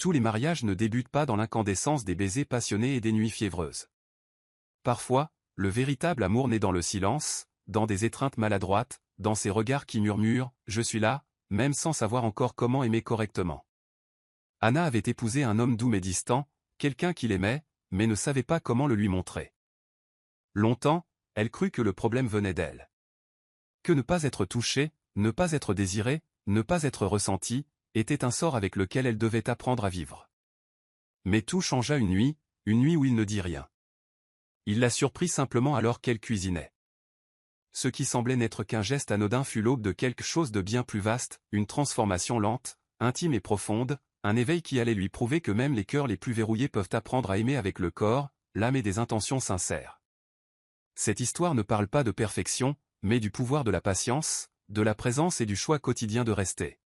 Tous les mariages ne débutent pas dans l'incandescence des baisers passionnés et des nuits fiévreuses. Parfois, le véritable amour naît dans le silence, dans des étreintes maladroites, dans ces regards qui murmurent « je suis là », même sans savoir encore comment aimer correctement. Anna avait épousé un homme doux mais distant, quelqu'un qu'il aimait, mais ne savait pas comment le lui montrer. Longtemps, elle crut que le problème venait d'elle. Que ne pas être touchée, ne pas être désirée, ne pas être ressentie, était un sort avec lequel elle devait apprendre à vivre. Mais tout changea une nuit où il ne dit rien. Il la surprit simplement alors qu'elle cuisinait. Ce qui semblait n'être qu'un geste anodin fut l'aube de quelque chose de bien plus vaste, une transformation lente, intime et profonde, un éveil qui allait lui prouver que même les cœurs les plus verrouillés peuvent apprendre à aimer avec le corps, l'âme et des intentions sincères. Cette histoire ne parle pas de perfection, mais du pouvoir de la patience, de la présence et du choix quotidien de rester.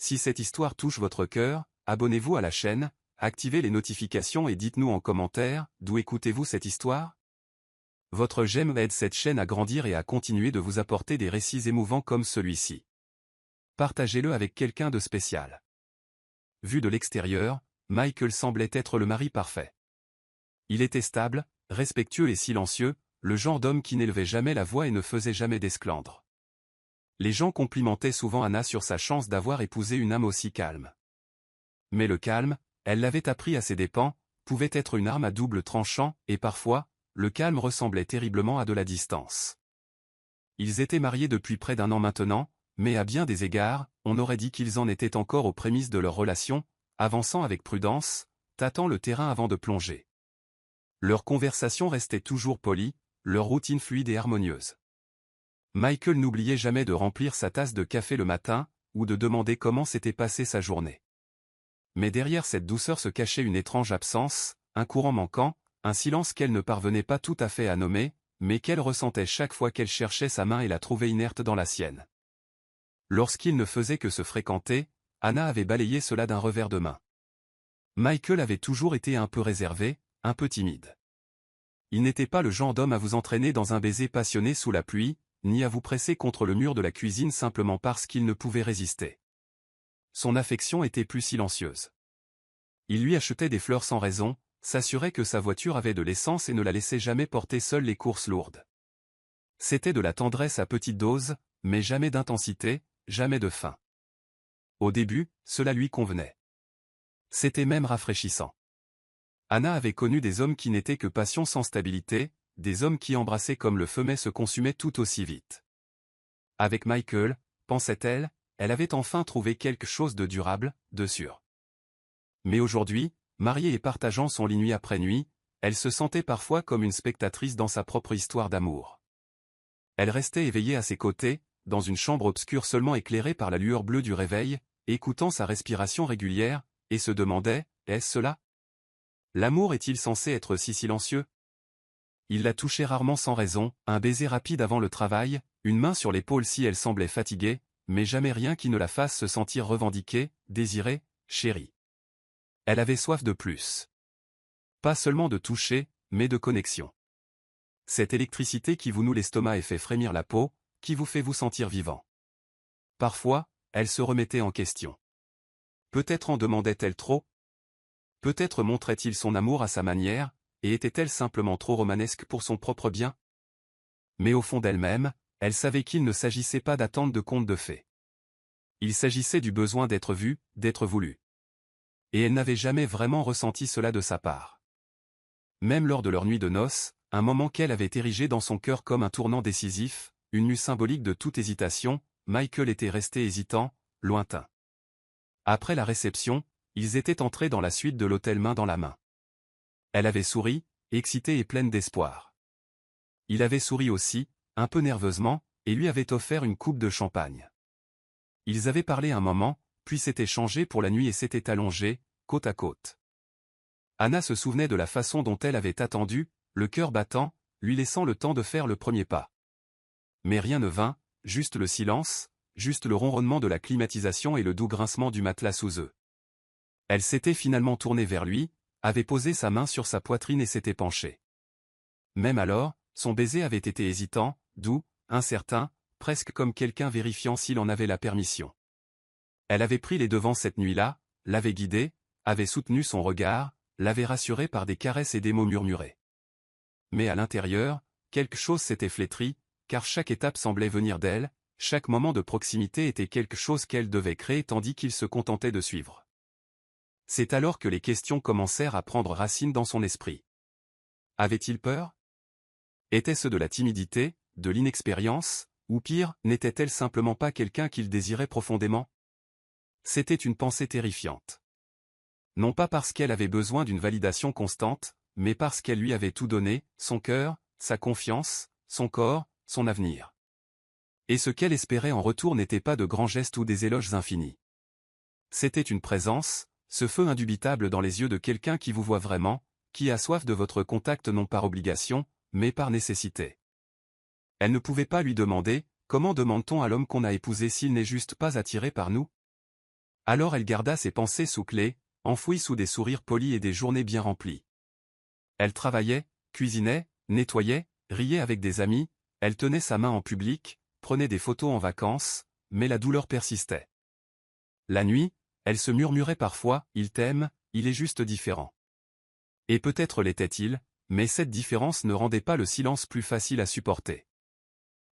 Si cette histoire touche votre cœur, abonnez-vous à la chaîne, activez les notifications et dites-nous en commentaire, d'où écoutez-vous cette histoire? Votre j'aime aide cette chaîne à grandir et à continuer de vous apporter des récits émouvants comme celui-ci. Partagez-le avec quelqu'un de spécial. Vu de l'extérieur, Michael semblait être le mari parfait. Il était stable, respectueux et silencieux, le genre d'homme qui n'élevait jamais la voix et ne faisait jamais d'esclandre. Les gens complimentaient souvent Anna sur sa chance d'avoir épousé une âme aussi calme. Mais le calme, elle l'avait appris à ses dépens, pouvait être une arme à double tranchant, et parfois, le calme ressemblait terriblement à de la distance. Ils étaient mariés depuis près d'1 an maintenant, mais à bien des égards, on aurait dit qu'ils en étaient encore aux prémices de leur relation, avançant avec prudence, tâtant le terrain avant de plonger. Leur conversation restait toujours polie, leur routine fluide et harmonieuse. Michael n'oubliait jamais de remplir sa tasse de café le matin, ou de demander comment s'était passée sa journée. Mais derrière cette douceur se cachait une étrange absence, un courant manquant, un silence qu'elle ne parvenait pas tout à fait à nommer, mais qu'elle ressentait chaque fois qu'elle cherchait sa main et la trouvait inerte dans la sienne. Lorsqu'ils ne faisaient que se fréquenter, Anna avait balayé cela d'un revers de main. Michael avait toujours été un peu réservé, un peu timide. Il n'était pas le genre d'homme à vous entraîner dans un baiser passionné sous la pluie, ni à vous presser contre le mur de la cuisine simplement parce qu'il ne pouvait résister. Son affection était plus silencieuse. Il lui achetait des fleurs sans raison, s'assurait que sa voiture avait de l'essence et ne la laissait jamais porter seule les courses lourdes. C'était de la tendresse à petite dose, mais jamais d'intensité, jamais de faim. Au début, cela lui convenait. C'était même rafraîchissant. Anna avait connu des hommes qui n'étaient que passion sans stabilité, des hommes qui embrassaient comme le feu mais se consumaient tout aussi vite. Avec Michael, pensait-elle, elle avait enfin trouvé quelque chose de durable, de sûr. Mais aujourd'hui, mariée et partageant son lit nuit après nuit, elle se sentait parfois comme une spectatrice dans sa propre histoire d'amour. Elle restait éveillée à ses côtés, dans une chambre obscure seulement éclairée par la lueur bleue du réveil, écoutant sa respiration régulière, et se demandait, est-ce cela? L'amour est-il censé être si silencieux? Il la touchait rarement sans raison, un baiser rapide avant le travail, une main sur l'épaule si elle semblait fatiguée, mais jamais rien qui ne la fasse se sentir revendiquée, désirée, chérie. Elle avait soif de plus. Pas seulement de toucher, mais de connexion. Cette électricité qui vous noue l'estomac et fait frémir la peau, qui vous fait vous sentir vivant. Parfois, elle se remettait en question. Peut-être en demandait-elle trop? Peut-être montrait-il son amour à sa manière, et était-elle simplement trop romanesque pour son propre bien? Mais au fond d'elle-même, elle savait qu'il ne s'agissait pas d'attendre de contes de fées. Il s'agissait du besoin d'être vu, d'être voulu. Et elle n'avait jamais vraiment ressenti cela de sa part. Même lors de leur nuit de noces, un moment qu'elle avait érigé dans son cœur comme un tournant décisif, une nuit symbolique de toute hésitation, Michael était resté hésitant, lointain. Après la réception, ils étaient entrés dans la suite de l'hôtel main dans la main. Elle avait souri, excitée et pleine d'espoir. Il avait souri aussi, un peu nerveusement, et lui avait offert une coupe de champagne. Ils avaient parlé un moment, puis s'étaient changés pour la nuit et s'étaient allongés, côte à côte. Anna se souvenait de la façon dont elle avait attendu, le cœur battant, lui laissant le temps de faire le premier pas. Mais rien ne vint, juste le silence, juste le ronronnement de la climatisation et le doux grincement du matelas sous eux. Elle s'était finalement tournée vers lui, avait posé sa main sur sa poitrine et s'était penchée. Même alors, son baiser avait été hésitant, doux, incertain, presque comme quelqu'un vérifiant s'il en avait la permission. Elle avait pris les devants cette nuit-là, l'avait guidé, avait soutenu son regard, l'avait rassuré par des caresses et des mots murmurés. Mais à l'intérieur, quelque chose s'était flétri, car chaque étape semblait venir d'elle, chaque moment de proximité était quelque chose qu'elle devait créer tandis qu'il se contentait de suivre. C'est alors que les questions commencèrent à prendre racine dans son esprit. Avait-il peur? Était-ce de la timidité, de l'inexpérience, ou pire, n'était-elle simplement pas quelqu'un qu'il désirait profondément? C'était une pensée terrifiante. Non pas parce qu'elle avait besoin d'une validation constante, mais parce qu'elle lui avait tout donné, son cœur, sa confiance, son corps, son avenir. Et ce qu'elle espérait en retour n'était pas de grands gestes ou des éloges infinis. C'était une présence, ce feu indubitable dans les yeux de quelqu'un qui vous voit vraiment, qui a soif de votre contact non par obligation, mais par nécessité. Elle ne pouvait pas lui demander, comment demande-t-on à l'homme qu'on a épousé s'il n'est juste pas attiré par nous? Alors elle garda ses pensées sous clé, enfouies sous des sourires polis et des journées bien remplies. Elle travaillait, cuisinait, nettoyait, riait avec des amis, elle tenait sa main en public, prenait des photos en vacances, mais la douleur persistait. La nuit, elle se murmurait parfois, « Il t'aime, il est juste différent. » Et peut-être l'était-il, mais cette différence ne rendait pas le silence plus facile à supporter.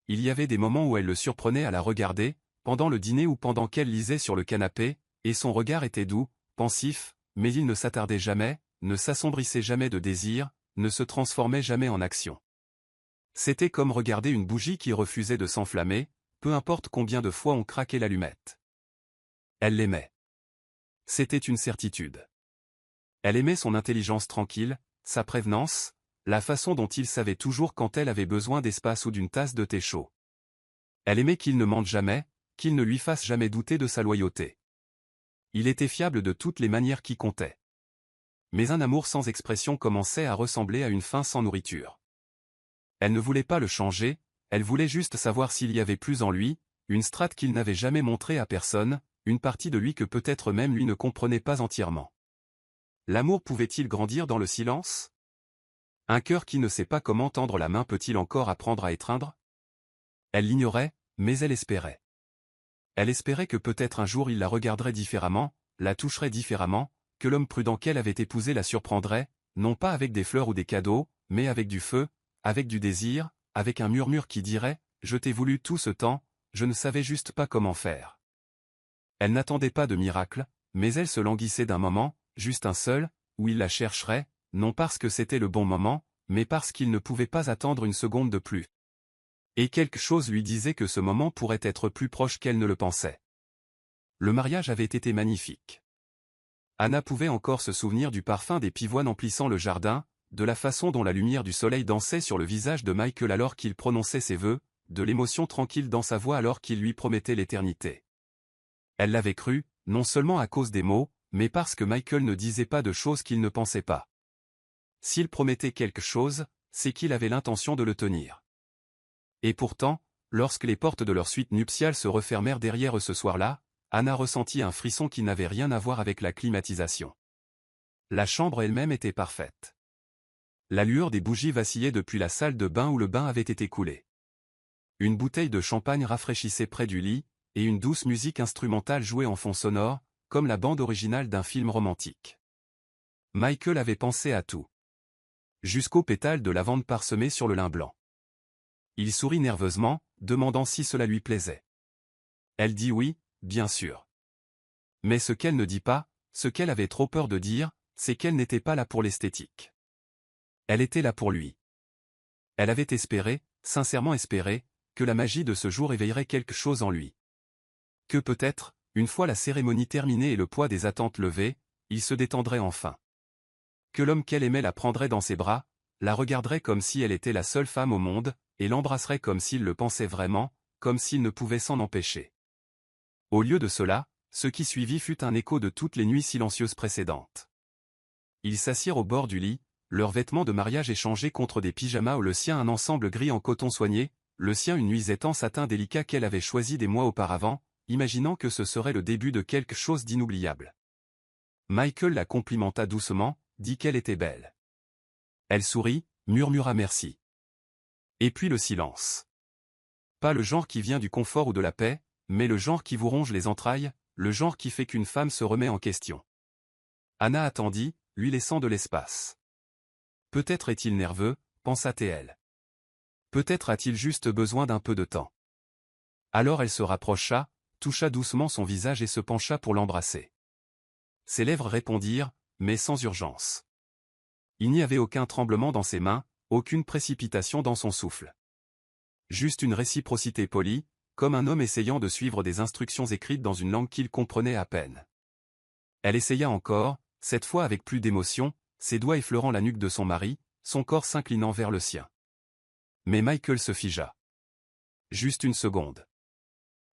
Il y avait des moments où elle le surprenait à la regarder, pendant le dîner ou pendant qu'elle lisait sur le canapé, et son regard était doux, pensif, mais il ne s'attardait jamais, ne s'assombrissait jamais de désir, ne se transformait jamais en action. C'était comme regarder une bougie qui refusait de s'enflammer, peu importe combien de fois on craquait l'allumette. Elle l'aimait. C'était une certitude. Elle aimait son intelligence tranquille, sa prévenance, la façon dont il savait toujours quand elle avait besoin d'espace ou d'une tasse de thé chaud. Elle aimait qu'il ne mente jamais, qu'il ne lui fasse jamais douter de sa loyauté. Il était fiable de toutes les manières qui comptaient. Mais un amour sans expression commençait à ressembler à une faim sans nourriture. Elle ne voulait pas le changer, elle voulait juste savoir s'il y avait plus en lui, une strate qu'il n'avait jamais montrée à personne, une partie de lui que peut-être même lui ne comprenait pas entièrement. L'amour pouvait-il grandir dans le silence? Un cœur qui ne sait pas comment tendre la main peut-il encore apprendre à étreindre? Elle l'ignorait, mais elle espérait. Elle espérait que peut-être un jour il la regarderait différemment, la toucherait différemment, que l'homme prudent qu'elle avait épousé la surprendrait, non pas avec des fleurs ou des cadeaux, mais avec du feu, avec du désir, avec un murmure qui dirait « Je t'ai voulu tout ce temps, je ne savais juste pas comment faire ». Elle n'attendait pas de miracle, mais elle se languissait d'un moment, juste un seul, où il la chercherait, non parce que c'était le bon moment, mais parce qu'il ne pouvait pas attendre une seconde de plus. Et quelque chose lui disait que ce moment pourrait être plus proche qu'elle ne le pensait. Le mariage avait été magnifique. Anna pouvait encore se souvenir du parfum des pivoines emplissant le jardin, de la façon dont la lumière du soleil dansait sur le visage de Michael alors qu'il prononçait ses vœux, de l'émotion tranquille dans sa voix alors qu'il lui promettait l'éternité. Elle l'avait cru, non seulement à cause des mots, mais parce que Michael ne disait pas de choses qu'il ne pensait pas. S'il promettait quelque chose, c'est qu'il avait l'intention de le tenir. Et pourtant, lorsque les portes de leur suite nuptiale se refermèrent derrière eux ce soir-là, Anna ressentit un frisson qui n'avait rien à voir avec la climatisation. La chambre elle-même était parfaite. La lueur des bougies vacillait depuis la salle de bain où le bain avait été coulé. Une bouteille de champagne rafraîchissait près du lit, et une douce musique instrumentale jouait en fond sonore, comme la bande originale d'un film romantique. Michael avait pensé à tout. Jusqu'aux pétales de lavande parsemés sur le lin blanc. Il sourit nerveusement, demandant si cela lui plaisait. Elle dit oui, bien sûr. Mais ce qu'elle ne dit pas, ce qu'elle avait trop peur de dire, c'est qu'elle n'était pas là pour l'esthétique. Elle était là pour lui. Elle avait espéré, sincèrement espéré, que la magie de ce jour éveillerait quelque chose en lui. Que peut-être, une fois la cérémonie terminée et le poids des attentes levé, il se détendrait enfin. Que l'homme qu'elle aimait la prendrait dans ses bras, la regarderait comme si elle était la seule femme au monde, et l'embrasserait comme s'il le pensait vraiment, comme s'il ne pouvait s'en empêcher. Au lieu de cela, ce qui suivit fut un écho de toutes les nuits silencieuses précédentes. Ils s'assirent au bord du lit, leurs vêtements de mariage échangés contre des pyjamas ou le sien un ensemble gris en coton soigné, le sien une nuisette en satin délicat qu'elle avait choisi des mois auparavant, imaginant que ce serait le début de quelque chose d'inoubliable. Michael la complimenta doucement, dit qu'elle était belle. Elle sourit, murmura merci. Et puis le silence. Pas le genre qui vient du confort ou de la paix, mais le genre qui vous ronge les entrailles, le genre qui fait qu'une femme se remet en question. Anna attendit, lui laissant de l'espace. Peut-être est-il nerveux, pensa-t-elle. Peut-être a-t-il juste besoin d'un peu de temps. Alors elle se rapprocha, toucha doucement son visage et se pencha pour l'embrasser. Ses lèvres répondirent, mais sans urgence. Il n'y avait aucun tremblement dans ses mains, aucune précipitation dans son souffle. Juste une réciprocité polie, comme un homme essayant de suivre des instructions écrites dans une langue qu'il comprenait à peine. Elle essaya encore, cette fois avec plus d'émotion, ses doigts effleurant la nuque de son mari, son corps s'inclinant vers le sien. Mais Michael se figea. Juste une seconde.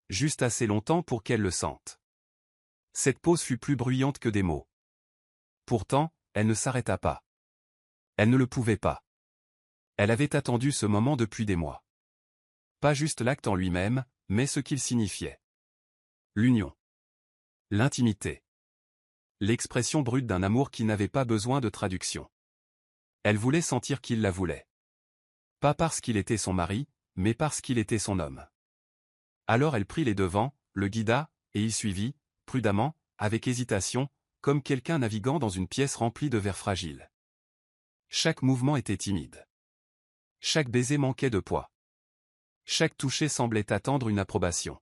Juste assez longtemps pour qu'elle le sente. Cette pause fut plus bruyante que des mots. Pourtant, elle ne s'arrêta pas. Elle ne le pouvait pas. Elle avait attendu ce moment depuis des mois. Pas juste l'acte en lui-même, mais ce qu'il signifiait. L'union. L'intimité. L'expression brute d'un amour qui n'avait pas besoin de traduction. Elle voulait sentir qu'il la voulait. Pas parce qu'il était son mari, mais parce qu'il était son homme. Alors elle prit les devants, le guida, et il suivit, prudemment, avec hésitation, comme quelqu'un naviguant dans une pièce remplie de verres fragiles. Chaque mouvement était timide. Chaque baiser manquait de poids. Chaque toucher semblait attendre une approbation.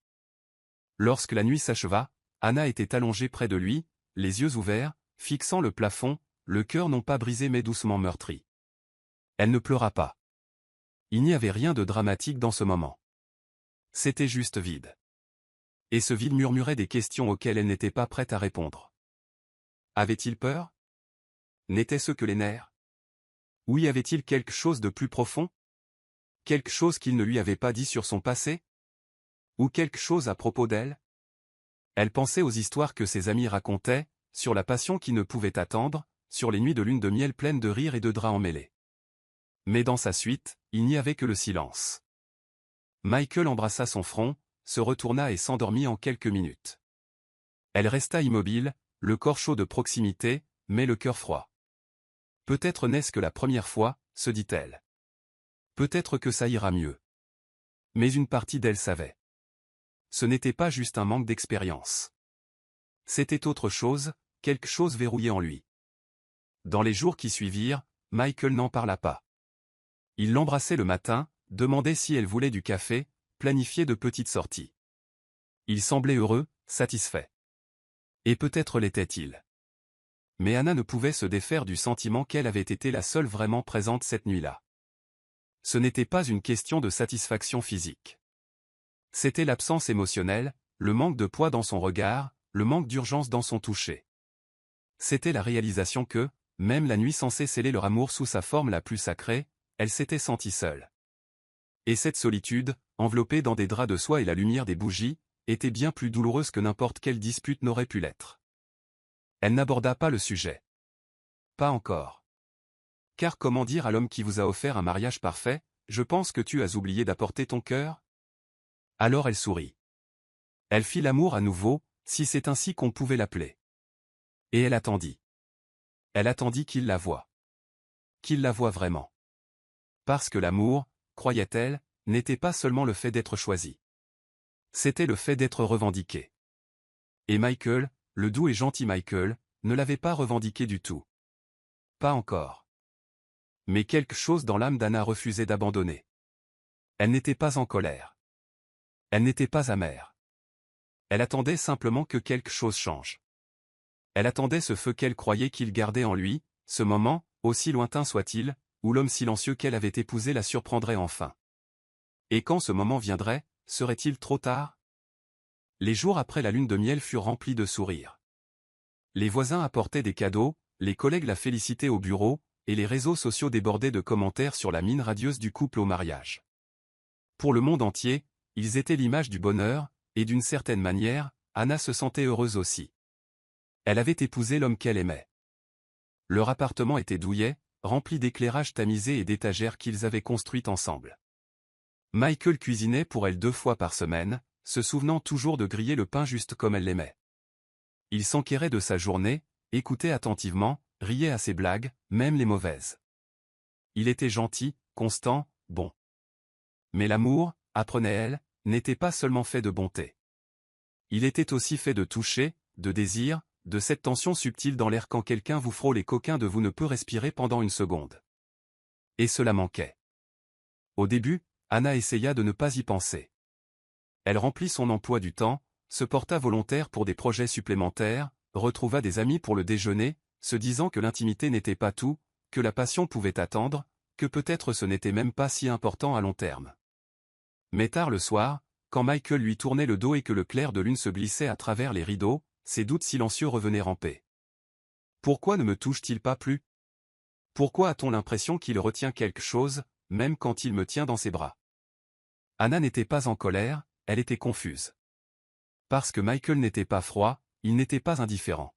Lorsque la nuit s'acheva, Anna était allongée près de lui, les yeux ouverts, fixant le plafond, le cœur non pas brisé mais doucement meurtri. Elle ne pleura pas. Il n'y avait rien de dramatique dans ce moment. C'était juste vide. Et ce vide murmurait des questions auxquelles elle n'était pas prête à répondre. Avait-il peur? N'était-ce que les nerfs? Ou y avait-il quelque chose de plus profond? Quelque chose qu'il ne lui avait pas dit sur son passé? Ou quelque chose à propos d'elle? Elle pensait aux histoires que ses amis racontaient, sur la passion qui ne pouvait attendre, sur les nuits de lune de miel pleines de rires et de draps emmêlés. Mais dans sa suite, il n'y avait que le silence. Michael embrassa son front, se retourna et s'endormit en quelques minutes. Elle resta immobile, le corps chaud de proximité, mais le cœur froid. Peut-être n'est-ce que la première fois, se dit-elle. Peut-être que ça ira mieux. Mais une partie d'elle savait. Ce n'était pas juste un manque d'expérience. C'était autre chose, quelque chose verrouillé en lui. Dans les jours qui suivirent, Michael n'en parla pas. Il l'embrassait le matin, demandait si elle voulait du café, planifiait de petites sorties. Il semblait heureux, satisfait. Et peut-être l'était-il. Mais Anna ne pouvait se défaire du sentiment qu'elle avait été la seule vraiment présente cette nuit-là. Ce n'était pas une question de satisfaction physique. C'était l'absence émotionnelle, le manque de poids dans son regard, le manque d'urgence dans son toucher. C'était la réalisation que, même la nuit censée sceller leur amour sous sa forme la plus sacrée, elle s'était sentie seule. Et cette solitude, enveloppée dans des draps de soie et la lumière des bougies, était bien plus douloureuse que n'importe quelle dispute n'aurait pu l'être. Elle n'aborda pas le sujet. Pas encore. Car comment dire à l'homme qui vous a offert un mariage parfait, je pense que tu as oublié d'apporter ton cœur? Alors elle sourit. Elle fit l'amour à nouveau, si c'est ainsi qu'on pouvait l'appeler. Et elle attendit. Elle attendit qu'il la voie. Qu'il la voie vraiment. Parce que l'amour, croyait-elle, n'était pas seulement le fait d'être choisi. C'était le fait d'être revendiqué. Et Michael, le doux et gentil Michael, ne l'avait pas revendiqué du tout. Pas encore. Mais quelque chose dans l'âme d'Anna refusait d'abandonner. Elle n'était pas en colère. Elle n'était pas amère. Elle attendait simplement que quelque chose change. Elle attendait ce feu qu'elle croyait qu'il gardait en lui, ce moment, aussi lointain soit-il, où l'homme silencieux qu'elle avait épousé la surprendrait enfin. Et quand ce moment viendrait, serait-il trop tard? Les jours après la lune de miel furent remplis de sourires. Les voisins apportaient des cadeaux, les collègues la félicitaient au bureau, et les réseaux sociaux débordaient de commentaires sur la mine radieuse du couple au mariage. Pour le monde entier, ils étaient l'image du bonheur, et d'une certaine manière, Anna se sentait heureuse aussi. Elle avait épousé l'homme qu'elle aimait. Leur appartement était douillet, rempli d'éclairages tamisés et d'étagères qu'ils avaient construites ensemble. Michael cuisinait pour elle 2 fois par semaine, se souvenant toujours de griller le pain juste comme elle l'aimait. Il s'enquérait de sa journée, écoutait attentivement, riait à ses blagues, même les mauvaises. Il était gentil, constant, bon. Mais l'amour, apprenait-elle, n'était pas seulement fait de bonté. Il était aussi fait de toucher, de désir, de cette tension subtile dans l'air quand quelqu'un vous frôle et qu'aucun de vous ne peut respirer pendant une seconde. Et cela manquait. Au début, Anna essaya de ne pas y penser. Elle remplit son emploi du temps, se porta volontaire pour des projets supplémentaires, retrouva des amis pour le déjeuner, se disant que l'intimité n'était pas tout, que la passion pouvait attendre, que peut-être ce n'était même pas si important à long terme. Mais tard le soir, quand Michael lui tournait le dos et que le clair de lune se glissait à travers les rideaux, ses doutes silencieux revenaient ramper. Pourquoi ne me touche-t-il pas plus? Pourquoi a-t-on l'impression qu'il retient quelque chose, même quand il me tient dans ses bras? Anna n'était pas en colère, elle était confuse. Parce que Michael n'était pas froid, il n'était pas indifférent.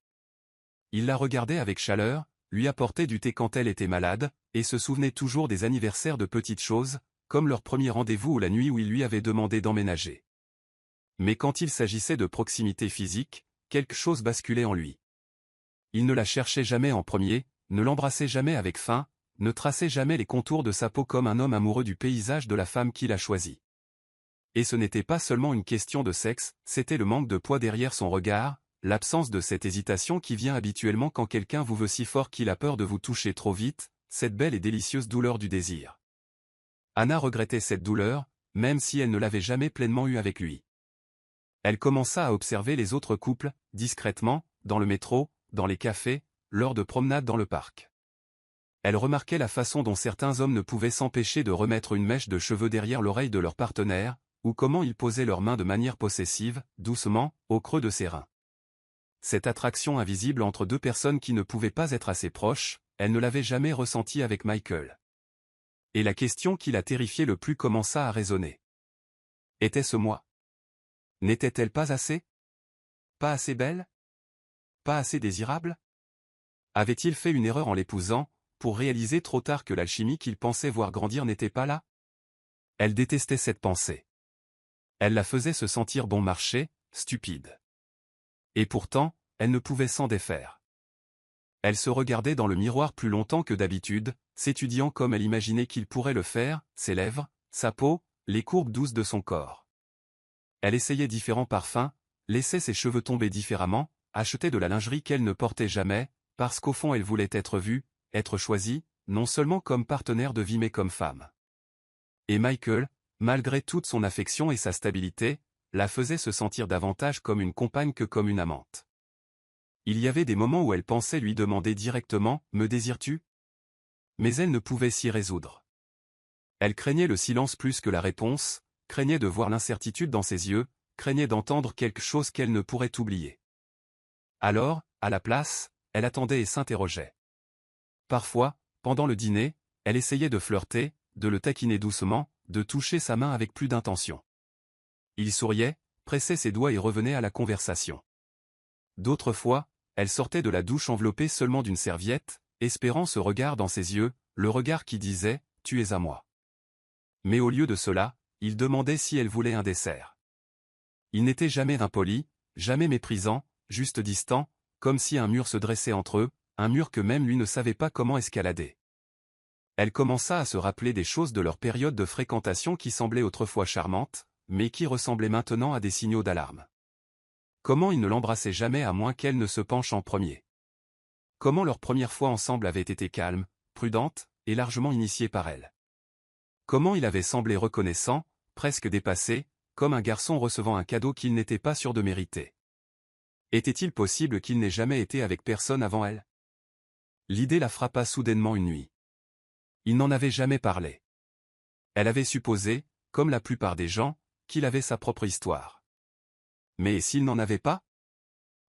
Il la regardait avec chaleur, lui apportait du thé quand elle était malade, et se souvenait toujours des anniversaires de petites choses, comme leur premier rendez-vous ou la nuit où il lui avait demandé d'emménager. Mais quand il s'agissait de proximité physique, quelque chose basculait en lui. Il ne la cherchait jamais en premier, ne l'embrassait jamais avec faim, ne traçait jamais les contours de sa peau comme un homme amoureux du paysage de la femme qu'il a choisie. Et ce n'était pas seulement une question de sexe, c'était le manque de poids derrière son regard, l'absence de cette hésitation qui vient habituellement quand quelqu'un vous veut si fort qu'il a peur de vous toucher trop vite, cette belle et délicieuse douleur du désir. Anna regrettait cette douleur, même si elle ne l'avait jamais pleinement eue avec lui. Elle commença à observer les autres couples, discrètement, dans le métro, dans les cafés, lors de promenades dans le parc. Elle remarquait la façon dont certains hommes ne pouvaient s'empêcher de remettre une mèche de cheveux derrière l'oreille de leur partenaire, ou comment ils posaient leurs mains de manière possessive, doucement, au creux de ses reins. Cette attraction invisible entre deux personnes qui ne pouvaient pas être assez proches, elle ne l'avait jamais ressentie avec Michael. Et la question qui la terrifiait le plus commença à résonner. Était-ce moi? N'était-elle pas assez? Pas assez belle? Pas assez désirable? Avait-il fait une erreur en l'épousant, pour réaliser trop tard que l'alchimie qu'il pensait voir grandir n'était pas là? Elle détestait cette pensée. Elle la faisait se sentir bon marché, stupide. Et pourtant, elle ne pouvait s'en défaire. Elle se regardait dans le miroir plus longtemps que d'habitude, s'étudiant comme elle imaginait qu'il pourrait le faire, ses lèvres, sa peau, les courbes douces de son corps. Elle essayait différents parfums, laissait ses cheveux tomber différemment, achetait de la lingerie qu'elle ne portait jamais, parce qu'au fond elle voulait être vue, être choisie, non seulement comme partenaire de vie mais comme femme. Et Michael, malgré toute son affection et sa stabilité, la faisait se sentir davantage comme une compagne que comme une amante. Il y avait des moments où elle pensait lui demander directement « Me désires-tu » Mais elle ne pouvait s'y résoudre. Elle craignait le silence plus que la réponse, craignait de voir l'incertitude dans ses yeux, craignait d'entendre quelque chose qu'elle ne pourrait oublier. Alors, à la place, elle attendait et s'interrogeait. Parfois, pendant le dîner, elle essayait de flirter, de le taquiner doucement, de toucher sa main avec plus d'intention. Il souriait, pressait ses doigts et revenait à la conversation. D'autres fois, elle sortait de la douche enveloppée seulement d'une serviette, espérant ce regard dans ses yeux, le regard qui disait « Tu es à moi ». Mais au lieu de cela, il demandait si elle voulait un dessert. Il n'était jamais impoli, jamais méprisant, juste distant, comme si un mur se dressait entre eux, un mur que même lui ne savait pas comment escalader. Elle commença à se rappeler des choses de leur période de fréquentation qui semblaient autrefois charmantes, mais qui ressemblaient maintenant à des signaux d'alarme. Comment il ne l'embrassait jamais à moins qu'elle ne se penche en premier. Comment leur première fois ensemble avait été calme, prudente, et largement initiée par elle. Comment il avait semblé reconnaissant, presque dépassé, comme un garçon recevant un cadeau qu'il n'était pas sûr de mériter. Était-il possible qu'il n'ait jamais été avec personne avant elle? L'idée la frappa soudainement une nuit. Il n'en avait jamais parlé. Elle avait supposé, comme la plupart des gens, qu'il avait sa propre histoire. Mais s'il n'en avait pas?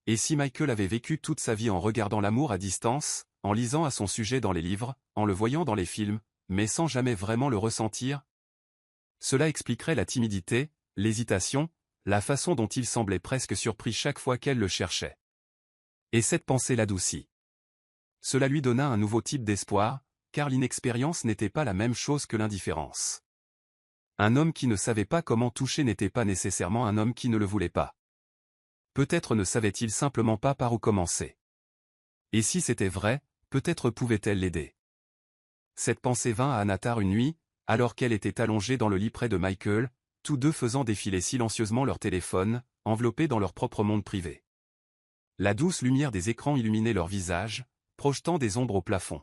Et si Michael avait vécu toute sa vie en regardant l'amour à distance, en lisant à son sujet dans les livres, en le voyant dans les films, mais sans jamais vraiment le ressentir? Cela expliquerait la timidité, l'hésitation, la façon dont il semblait presque surpris chaque fois qu'elle le cherchait. Et cette pensée l'adoucit. Cela lui donna un nouveau type d'espoir, car l'inexpérience n'était pas la même chose que l'indifférence. Un homme qui ne savait pas comment toucher n'était pas nécessairement un homme qui ne le voulait pas. Peut-être ne savait-il simplement pas par où commencer. Et si c'était vrai, peut-être pouvait-elle l'aider. Cette pensée vint à Anna tard une nuit, alors qu'elle était allongée dans le lit près de Michael, tous deux faisant défiler silencieusement leur téléphone, enveloppés dans leur propre monde privé. La douce lumière des écrans illuminait leurs visages, projetant des ombres au plafond.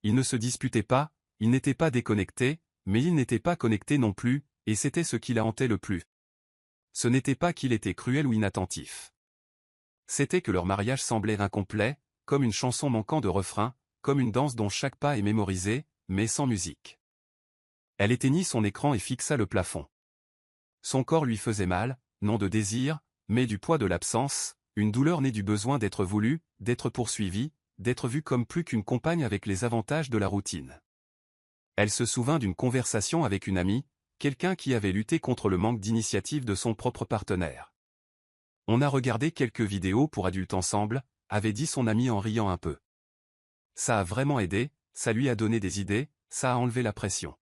Ils ne se disputaient pas, ils n'étaient pas déconnectés, mais ils n'étaient pas connectés non plus, et c'était ce qui la hantait le plus. Ce n'était pas qu'il était cruel ou inattentif. C'était que leur mariage semblait incomplet, comme une chanson manquant de refrain, comme une danse dont chaque pas est mémorisé, mais sans musique. Elle éteignit son écran et fixa le plafond. Son corps lui faisait mal, non de désir, mais du poids de l'absence, une douleur née du besoin d'être voulu, d'être poursuivi, d'être vue comme plus qu'une compagne avec les avantages de la routine. Elle se souvint d'une conversation avec une amie, quelqu'un qui avait lutté contre le manque d'initiative de son propre partenaire. On a regardé quelques vidéos pour adultes ensemble, avait dit son amie en riant un peu. Ça a vraiment aidé, ça lui a donné des idées, ça a enlevé la pression.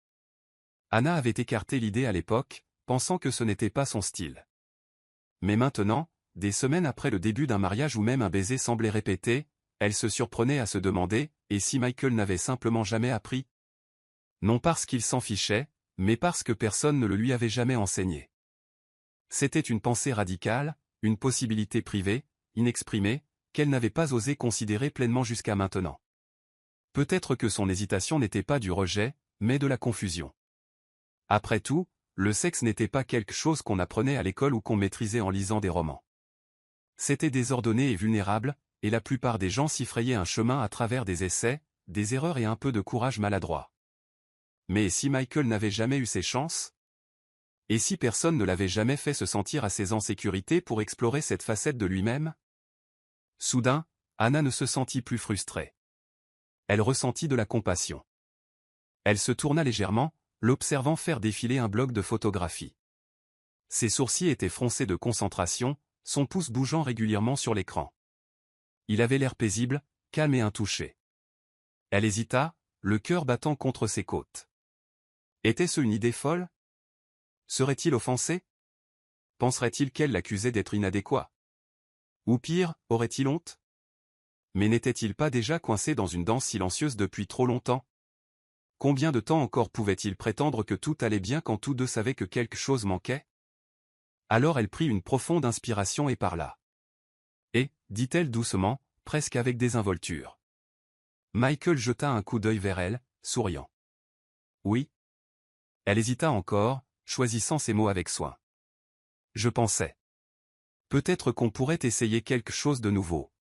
Anna avait écarté l'idée à l'époque, pensant que ce n'était pas son style. Mais maintenant, des semaines après le début d'un mariage où même un baiser semblait répété, elle se surprenait à se demander, et si Michael n'avait simplement jamais appris? Non parce qu'il s'en fichait, mais parce que personne ne le lui avait jamais enseigné. C'était une pensée radicale, une possibilité privée, inexprimée, qu'elle n'avait pas osé considérer pleinement jusqu'à maintenant. Peut-être que son hésitation n'était pas du rejet, mais de la confusion. Après tout, le sexe n'était pas quelque chose qu'on apprenait à l'école ou qu'on maîtrisait en lisant des romans. C'était désordonné et vulnérable, et la plupart des gens s'y frayaient un chemin à travers des essais, des erreurs et un peu de courage maladroit. Mais si Michael n'avait jamais eu ses chances? Et si personne ne l'avait jamais fait se sentir assez en sécurité pour explorer cette facette de lui-même? Soudain, Anna ne se sentit plus frustrée. Elle ressentit de la compassion. Elle se tourna légèrement, l'observant faire défiler un bloc de photographie. Ses sourcils étaient froncés de concentration, son pouce bougeant régulièrement sur l'écran. Il avait l'air paisible, calme et intouché. Elle hésita, le cœur battant contre ses côtes. Était-ce une idée folle? Serait-il offensé? Penserait-il qu'elle l'accusait d'être inadéquat? Ou pire, aurait-il honte? Mais n'était-il pas déjà coincé dans une danse silencieuse depuis trop longtemps? Combien de temps encore pouvait-il prétendre que tout allait bien quand tous deux savaient que quelque chose manquait? Alors elle prit une profonde inspiration et parla. Et, dit-elle doucement, presque avec désinvolture. Michael jeta un coup d'œil vers elle, souriant. Oui. Elle hésita encore, choisissant ses mots avec soin. Je pensais. Peut-être qu'on pourrait essayer quelque chose de nouveau.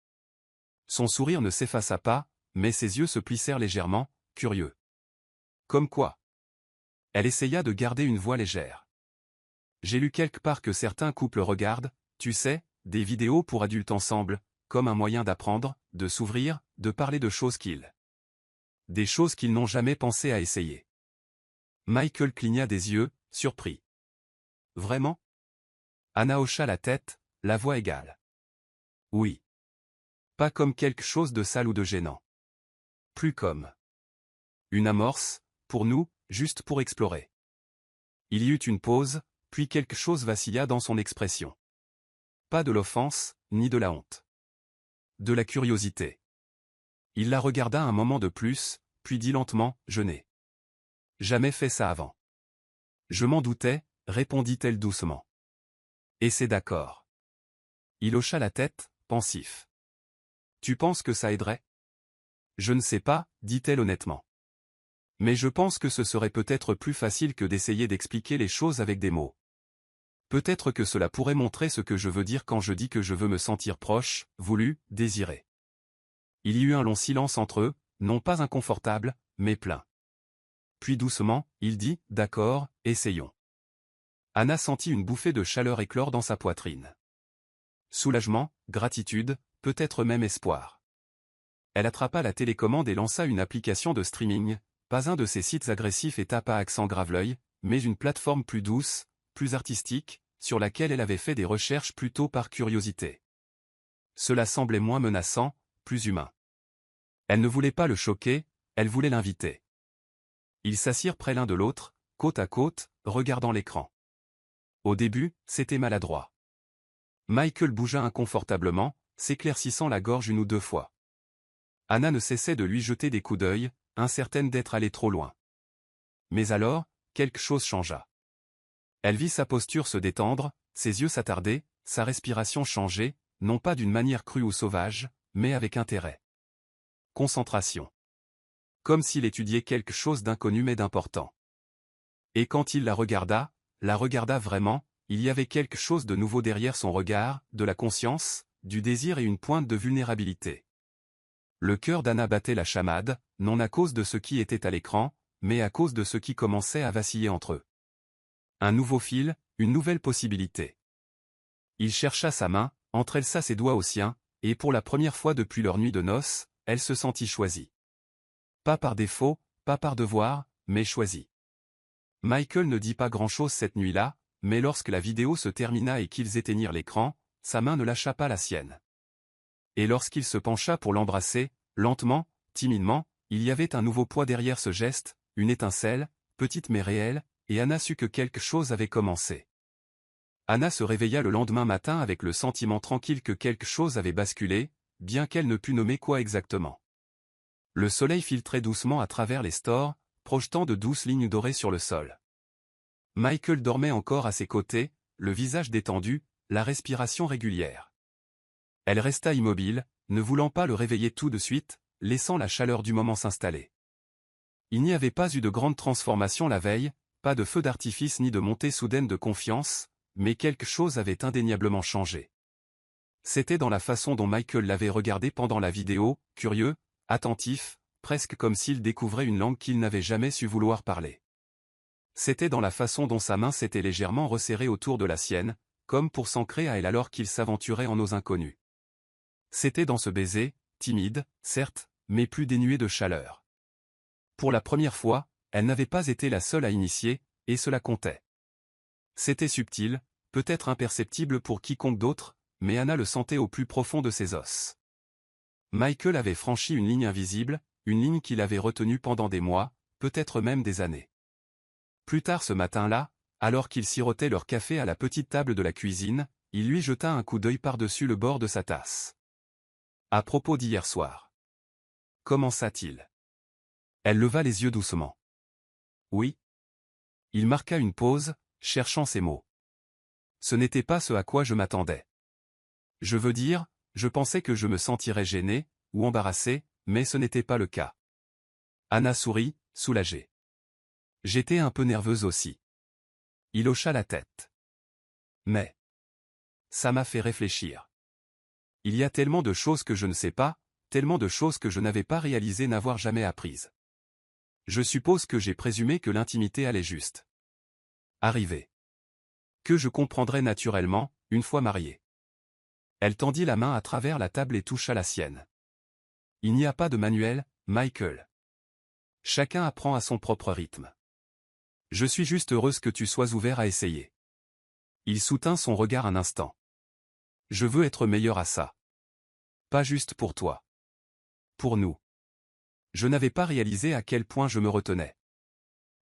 Son sourire ne s'effaça pas, mais ses yeux se plissèrent légèrement, curieux. Comme quoi? Elle essaya de garder une voix légère. J'ai lu quelque part que certains couples regardent, tu sais, des vidéos pour adultes ensemble, comme un moyen d'apprendre, de s'ouvrir, de parler de choses des choses qu'ils n'ont jamais pensé à essayer. Michael cligna des yeux, surpris. Vraiment? Anna hocha la tête, la voix égale. Oui. Pas comme quelque chose de sale ou de gênant. Plus comme une amorce, pour nous, juste pour explorer. Il y eut une pause, puis quelque chose vacilla dans son expression. Pas de l'offense, ni de la honte. De la curiosité. Il la regarda un moment de plus, puis dit lentement, je n'ai jamais fait ça avant. Je m'en doutais, répondit-elle doucement. Et c'est d'accord. Il hocha la tête, pensif. Tu penses que ça aiderait? Je ne sais pas, dit-elle honnêtement. Mais je pense que ce serait peut-être plus facile que d'essayer d'expliquer les choses avec des mots. Peut-être que cela pourrait montrer ce que je veux dire quand je dis que je veux me sentir proche, voulu, désiré. Il y eut un long silence entre eux, non pas inconfortable, mais plein. Puis doucement, il dit, d'accord, essayons. Anna sentit une bouffée de chaleur éclore dans sa poitrine. Soulagement, gratitude, peut-être même espoir. Elle attrapa la télécommande et lança une application de streaming, pas un de ces sites agressifs et tape à accent grave l'œil, mais une plateforme plus douce, plus artistique, sur laquelle elle avait fait des recherches plutôt par curiosité. Cela semblait moins menaçant, plus humain. Elle ne voulait pas le choquer, elle voulait l'inviter. Ils s'assirent près l'un de l'autre, côte à côte, regardant l'écran. Au début, c'était maladroit. Michael bougea inconfortablement, s'éclaircissant la gorge une ou deux fois. Anna ne cessait de lui jeter des coups d'œil, incertaine d'être allée trop loin. Mais alors, quelque chose changea. Elle vit sa posture se détendre, ses yeux s'attarder, sa respiration changer, non pas d'une manière crue ou sauvage, mais avec intérêt. Concentration. Comme s'il étudiait quelque chose d'inconnu mais d'important. Et quand il la regarda vraiment, il y avait quelque chose de nouveau derrière son regard, de la conscience, du désir et une pointe de vulnérabilité. Le cœur d'Anna battait la chamade, non à cause de ce qui était à l'écran, mais à cause de ce qui commençait à vaciller entre eux. Un nouveau fil, une nouvelle possibilité. Il chercha sa main, entrelaça ses doigts aux siens, et pour la première fois depuis leur nuit de noces, elle se sentit choisie. Pas par défaut, pas par devoir, mais choisie. Michael ne dit pas grand-chose cette nuit-là, mais lorsque la vidéo se termina et qu'ils éteignirent l'écran, sa main ne lâcha pas la sienne. Et lorsqu'il se pencha pour l'embrasser, lentement, timidement, il y avait un nouveau poids derrière ce geste, une étincelle, petite mais réelle, et Anna sut que quelque chose avait commencé. Anna se réveilla le lendemain matin avec le sentiment tranquille que quelque chose avait basculé, bien qu'elle ne pût nommer quoi exactement. Le soleil filtrait doucement à travers les stores, projetant de douces lignes dorées sur le sol. Michael dormait encore à ses côtés, le visage détendu, la respiration régulière. Elle resta immobile, ne voulant pas le réveiller tout de suite, laissant la chaleur du moment s'installer. Il n'y avait pas eu de grande transformation la veille, pas de feu d'artifice ni de montée soudaine de confiance, mais quelque chose avait indéniablement changé. C'était dans la façon dont Michael l'avait regardé pendant la vidéo, curieux, attentif, presque comme s'il découvrait une langue qu'il n'avait jamais su vouloir parler. C'était dans la façon dont sa main s'était légèrement resserrée autour de la sienne, comme pour s'ancrer à elle alors qu'il s'aventurait en eaux inconnues. C'était dans ce baiser, timide, certes, mais plus dénué de chaleur. Pour la première fois, elle n'avait pas été la seule à initier, et cela comptait. C'était subtil, peut-être imperceptible pour quiconque d'autre, mais Anna le sentait au plus profond de ses os. Michael avait franchi une ligne invisible, une ligne qu'il avait retenue pendant des mois, peut-être même des années. Plus tard ce matin-là, alors qu'ils sirotaient leur café à la petite table de la cuisine, il lui jeta un coup d'œil par-dessus le bord de sa tasse. À propos d'hier soir. Commença-t-il. Elle leva les yeux doucement. Oui. Il marqua une pause, cherchant ses mots. Ce n'était pas ce à quoi je m'attendais. Je veux dire, je pensais que je me sentirais gêné, ou embarrassé, mais ce n'était pas le cas. Anna sourit, soulagée. J'étais un peu nerveuse aussi. Il hocha la tête. Mais ça m'a fait réfléchir. Il y a tellement de choses que je ne sais pas, tellement de choses que je n'avais pas réalisé n'avoir jamais apprises. Je suppose que j'ai présumé que l'intimité allait juste arriver. Que je comprendrais naturellement, une fois mariée. Elle tendit la main à travers la table et toucha la sienne. Il n'y a pas de manuel, Michael. Chacun apprend à son propre rythme. Je suis juste heureuse que tu sois ouvert à essayer. Il soutint son regard un instant. Je veux être meilleur à ça. Pas juste pour toi. Pour nous. Je n'avais pas réalisé à quel point je me retenais.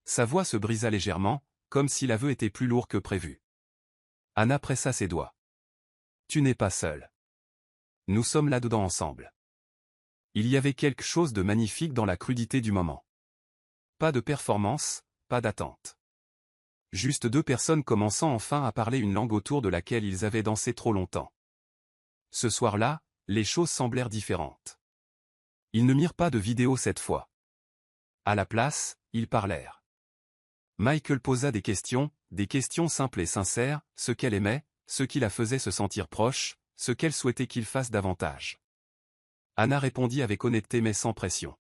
Sa voix se brisa légèrement, comme si l'aveu était plus lourd que prévu. Anna pressa ses doigts. Tu n'es pas seul. Nous sommes là-dedans ensemble. Il y avait quelque chose de magnifique dans la crudité du moment. Pas de performance, pas d'attente. Juste deux personnes commençant enfin à parler une langue autour de laquelle ils avaient dansé trop longtemps. Ce soir-là, les choses semblèrent différentes. Ils ne mirent pas de vidéo cette fois. À la place, ils parlèrent. Michael posa des questions simples et sincères, ce qu'elle aimait, ce qui la faisait se sentir proche, ce qu'elle souhaitait qu'il fasse davantage. Anna répondit avec honnêteté mais sans pression.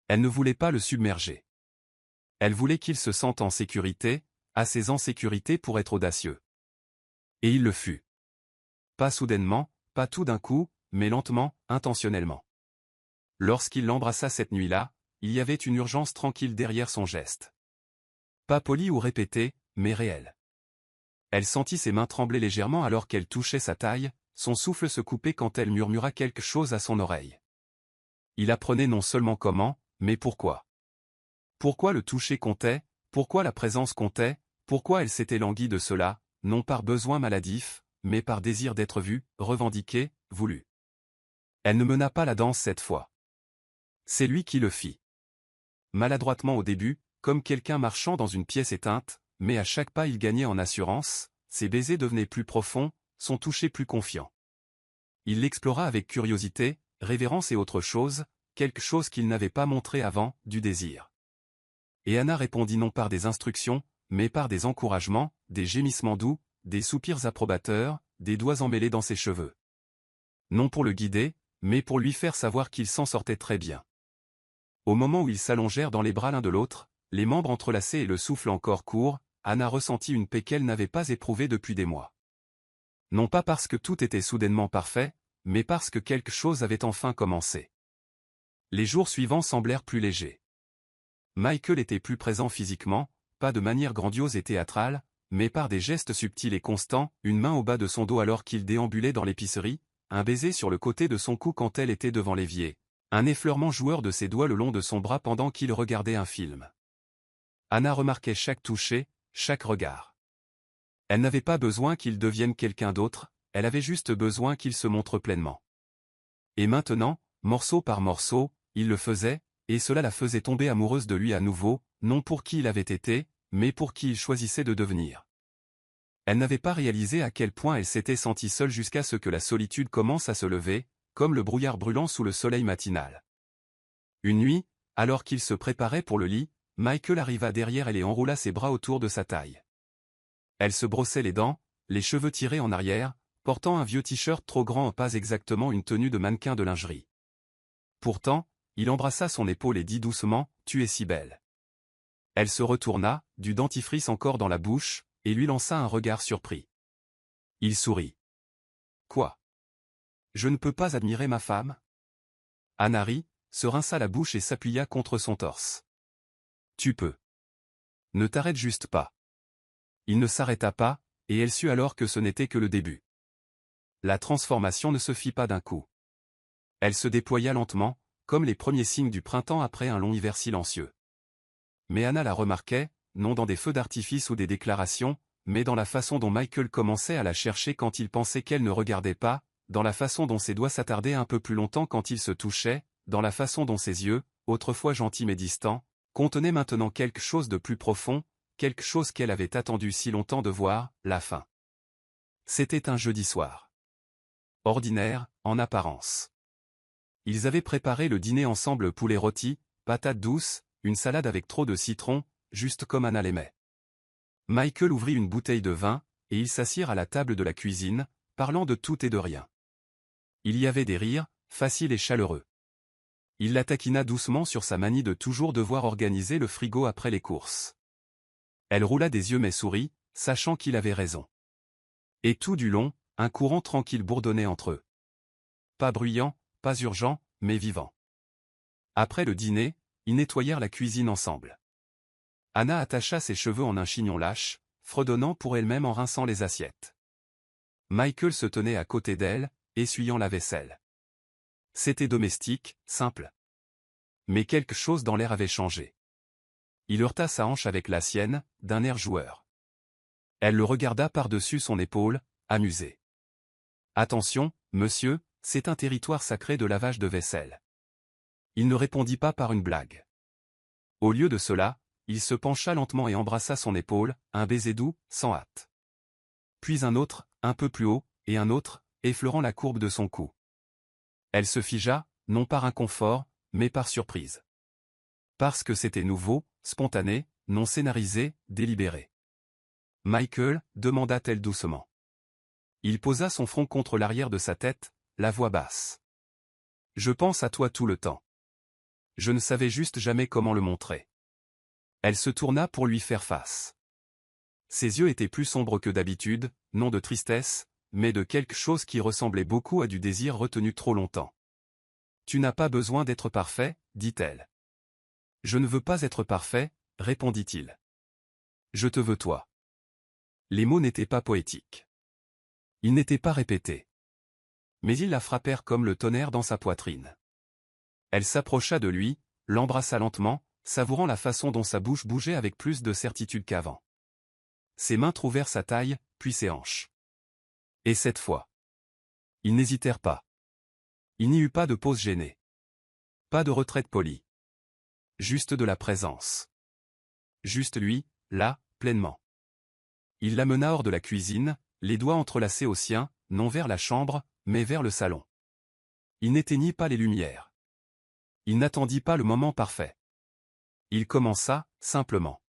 Elle ne voulait pas le submerger. Elle voulait qu'il se sente en sécurité, assez en sécurité pour être audacieux. Et il le fut. Pas soudainement, pas tout d'un coup, mais lentement, intentionnellement. Lorsqu'il l'embrassa cette nuit-là, il y avait une urgence tranquille derrière son geste. Pas poli ou répété, mais réel. Elle sentit ses mains trembler légèrement alors qu'elle touchait sa taille, son souffle se coupait quand elle murmura quelque chose à son oreille. Il apprenait non seulement comment, mais pourquoi. Pourquoi le toucher comptait, pourquoi la présence comptait, pourquoi elle s'était languie de cela, non par besoin maladif, mais par désir d'être vue, revendiquée, voulue. Elle ne mena pas la danse cette fois. C'est lui qui le fit. Maladroitement au début, comme quelqu'un marchant dans une pièce éteinte, mais à chaque pas il gagnait en assurance, ses baisers devenaient plus profonds, son toucher plus confiant. Il l'explora avec curiosité, révérence et autre chose, quelque chose qu'il n'avait pas montré avant, du désir. Et Anna répondit non par des instructions, mais par des encouragements, des gémissements doux, des soupirs approbateurs, des doigts emmêlés dans ses cheveux. Non pour le guider, mais pour lui faire savoir qu'il s'en sortait très bien. Au moment où ils s'allongèrent dans les bras l'un de l'autre, les membres entrelacés et le souffle encore court, Anna ressentit une paix qu'elle n'avait pas éprouvée depuis des mois. Non pas parce que tout était soudainement parfait, mais parce que quelque chose avait enfin commencé. Les jours suivants semblèrent plus légers. Michael était plus présent physiquement, pas de manière grandiose et théâtrale, mais par des gestes subtils et constants, une main au bas de son dos alors qu'il déambulait dans l'épicerie, un baiser sur le côté de son cou quand elle était devant l'évier, un effleurement joueur de ses doigts le long de son bras pendant qu'il regardait un film. Anna remarquait chaque toucher, chaque regard. Elle n'avait pas besoin qu'il devienne quelqu'un d'autre, elle avait juste besoin qu'il se montre pleinement. Et maintenant, morceau par morceau, il le faisait, et cela la faisait tomber amoureuse de lui à nouveau, non pour qui il avait été, mais pour qui il choisissait de devenir. Elle n'avait pas réalisé à quel point elle s'était sentie seule jusqu'à ce que la solitude commence à se lever, comme le brouillard brûlant sous le soleil matinal. Une nuit, alors qu'il se préparait pour le lit, Michael arriva derrière elle et enroula ses bras autour de sa taille. Elle se brossait les dents, les cheveux tirés en arrière, portant un vieux t-shirt trop grand, pas exactement une tenue de mannequin de lingerie. Pourtant, il embrassa son épaule et dit doucement, « Tu es si belle. » Elle se retourna, du dentifrice encore dans la bouche, et lui lança un regard surpris. Il sourit. « Quoi? Je ne peux pas admirer ma femme ?» Anna rit, se rinça la bouche et s'appuya contre son torse. « Tu peux. Ne t'arrête juste pas. » Il ne s'arrêta pas, et elle sut alors que ce n'était que le début. La transformation ne se fit pas d'un coup. Elle se déploya lentement, comme les premiers signes du printemps après un long hiver silencieux. Mais Anna la remarquait, non dans des feux d'artifice ou des déclarations, mais dans la façon dont Michael commençait à la chercher quand il pensait qu'elle ne regardait pas, dans la façon dont ses doigts s'attardaient un peu plus longtemps quand ils se touchaient, dans la façon dont ses yeux, autrefois gentils mais distants, contenaient maintenant quelque chose de plus profond, quelque chose qu'elle avait attendu si longtemps de voir, la fin. C'était un jeudi soir. Ordinaire, en apparence. Ils avaient préparé le dîner ensemble, poulet rôti, patates douces, une salade avec trop de citron, juste comme Anna l'aimait. Michael ouvrit une bouteille de vin, et ils s'assirent à la table de la cuisine, parlant de tout et de rien. Il y avait des rires, faciles et chaleureux. Il la taquina doucement sur sa manie de toujours devoir organiser le frigo après les courses. Elle roula des yeux mais sourit, sachant qu'il avait raison. Et tout du long, un courant tranquille bourdonnait entre eux. Pas bruyant, pas urgent, mais vivant. Après le dîner, ils nettoyèrent la cuisine ensemble. Anna attacha ses cheveux en un chignon lâche, fredonnant pour elle-même en rinçant les assiettes. Michael se tenait à côté d'elle, essuyant la vaisselle. C'était domestique, simple. Mais quelque chose dans l'air avait changé. Il heurta sa hanche avec la sienne, d'un air joueur. Elle le regarda par-dessus son épaule, amusée. « Attention, monsieur, c'est un territoire sacré de lavage de vaisselle. » Il ne répondit pas par une blague. Au lieu de cela, il se pencha lentement et embrassa son épaule, un baiser doux, sans hâte. Puis un autre, un peu plus haut, et un autre, effleurant la courbe de son cou. Elle se figea, non par inconfort, mais par surprise. Parce que c'était nouveau, spontané, non scénarisé, délibéré. « Michael » demanda-t-elle doucement. Il posa son front contre l'arrière de sa tête, la voix basse. « Je pense à toi tout le temps. Je ne savais juste jamais comment le montrer. » Elle se tourna pour lui faire face. Ses yeux étaient plus sombres que d'habitude, non de tristesse, mais de quelque chose qui ressemblait beaucoup à du désir retenu trop longtemps. « Tu n'as pas besoin d'être parfait, dit-elle. »« Je ne veux pas être parfait, répondit-il. Je te veux toi. » Les mots n'étaient pas poétiques. Ils n'étaient pas répétés. Mais ils la frappèrent comme le tonnerre dans sa poitrine. Elle s'approcha de lui, l'embrassa lentement, savourant la façon dont sa bouche bougeait avec plus de certitude qu'avant. Ses mains trouvèrent sa taille, puis ses hanches. Et cette fois, ils n'hésitèrent pas. Il n'y eut pas de pause gênée. Pas de retraite polie. Juste de la présence. Juste lui, là, pleinement. Il l'amena hors de la cuisine, les doigts entrelacés aux siens, non vers la chambre, mais vers le salon. Il n'éteignit pas les lumières. Il n'attendit pas le moment parfait. Il commença, simplement.